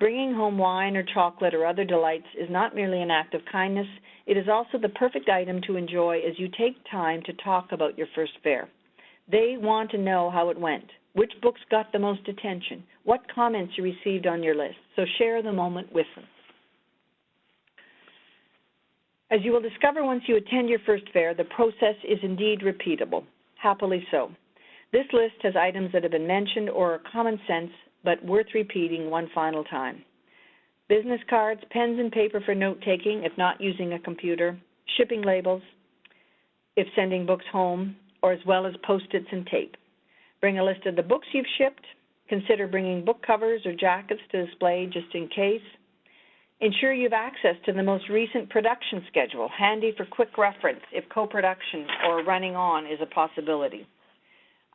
Bringing home wine or chocolate or other delights is not merely an act of kindness, it is also the perfect item to enjoy as you take time to talk about your first fair. They want to know how it went, which books got the most attention, what comments you received on your list, so share the moment with them. As you will discover once you attend your first fair, the process is indeed repeatable, happily so. This list has items that have been mentioned or are common sense, but worth repeating one final time. Business cards, pens and paper for note-taking, if not using a computer, shipping labels, if sending books home, or as well as Post-its and tape. Bring a list of the books you've shipped. Consider bringing book covers or jackets to display just in case. Ensure you have access to the most recent production schedule, handy for quick reference if co-production or running on is a possibility.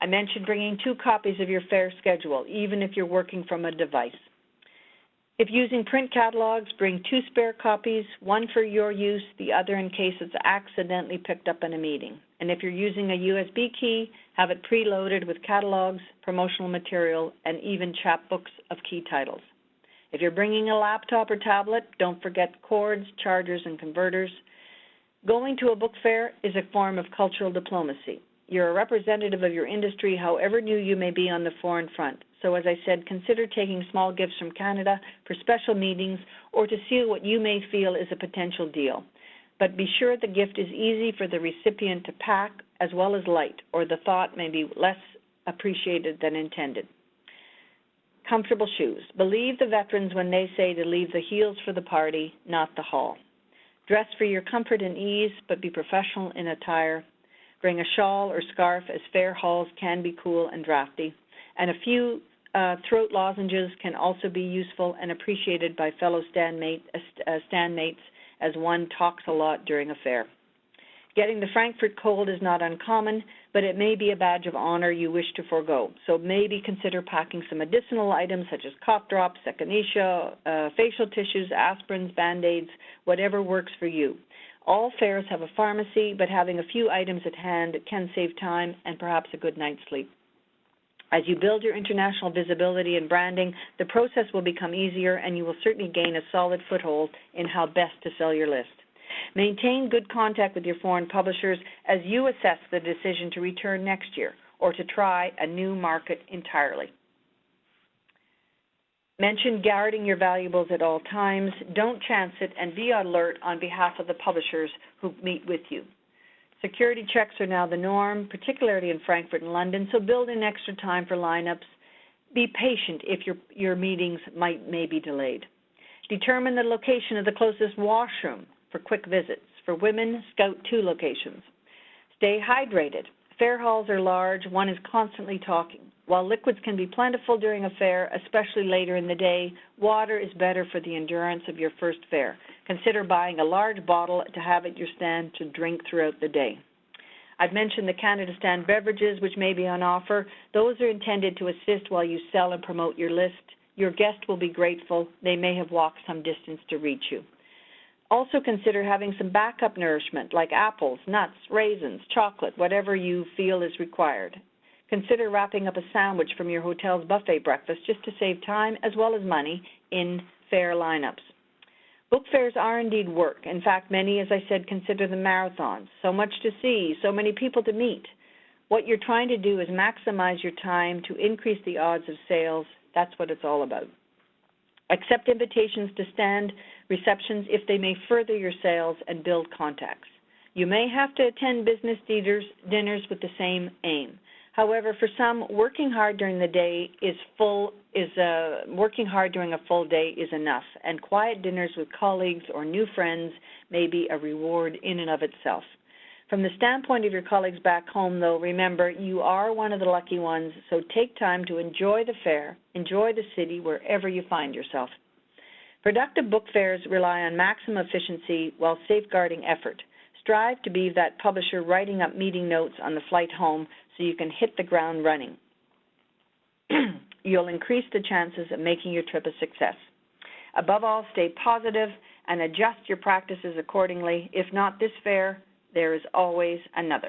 I mentioned bringing 2 copies of your fair schedule, even if you're working from a device. If using print catalogs, bring 2 spare copies, one for your use, the other in case it's accidentally picked up in a meeting. And if you're using a USB key, have it preloaded with catalogs, promotional material, and even chapbooks of key titles. If you're bringing a laptop or tablet, don't forget cords, chargers, and converters. Going to a book fair is a form of cultural diplomacy. You're a representative of your industry, however new you may be on the foreign front. So as I said, consider taking small gifts from Canada for special meetings or to seal what you may feel is a potential deal. But be sure the gift is easy for the recipient to pack as well as light, or the thought may be less appreciated than intended. Comfortable shoes. Believe the veterans when they say to leave the heels for the party, not the hall. Dress for your comfort and ease, but be professional in attire. Bring a shawl or scarf, as fair halls can be cool and drafty. And a few throat lozenges can also be useful and appreciated by fellow standmates as one talks a lot during a fair. Getting the Frankfurt cold is not uncommon, but it may be a badge of honor you wish to forego. So maybe consider packing some medicinal items such as cough drops, echinacea, facial tissues, aspirins, Band-Aids, whatever works for you. All fairs have a pharmacy, but having a few items at hand can save time and perhaps a good night's sleep. As you build your international visibility and branding, the process will become easier and you will certainly gain a solid foothold in how best to sell your list. Maintain good contact with your foreign publishers as you assess the decision to return next year or to try a new market entirely. Mention guarding your valuables at all times. Don't chance it and be alert on behalf of the publishers who meet with you. Security checks are now the norm, particularly in Frankfurt and London, so build in extra time for lineups. Be patient if your meetings may be delayed. Determine the location of the closest washroom for quick visits. For women, scout 2 locations. Stay hydrated. Fair halls are large. One is constantly talking. While liquids can be plentiful during a fair, especially later in the day, water is better for the endurance of your first fair. Consider buying a large bottle to have at your stand to drink throughout the day. I've mentioned the Canada Stand beverages, which may be on offer. Those are intended to assist while you sell and promote your list. Your guest will be grateful. They may have walked some distance to reach you. Also consider having some backup nourishment like apples, nuts, raisins, chocolate, whatever you feel is required. Consider wrapping up a sandwich from your hotel's buffet breakfast just to save time as well as money in fair lineups. Book fairs are indeed work. In fact, many, as I said, consider them marathons. So much to see, so many people to meet. What you're trying to do is maximize your time to increase the odds of sales. That's what it's all about. Accept invitations to stand receptions if they may further your sales and build contacts. You may have to attend business dinners with the same aim. However, for some, working hard during a full day is enough, and quiet dinners with colleagues or new friends may be a reward in and of itself. From the standpoint of your colleagues back home, though, remember you are one of the lucky ones, so take time to enjoy the fair, enjoy the city wherever you find yourself. Productive book fairs rely on maximum efficiency while safeguarding effort. Strive to be that publisher writing up meeting notes on the flight home so you can hit the ground running. You'll increase the chances of making your trip a success. Above all, stay positive and adjust your practices accordingly. If not this fair, there is always another.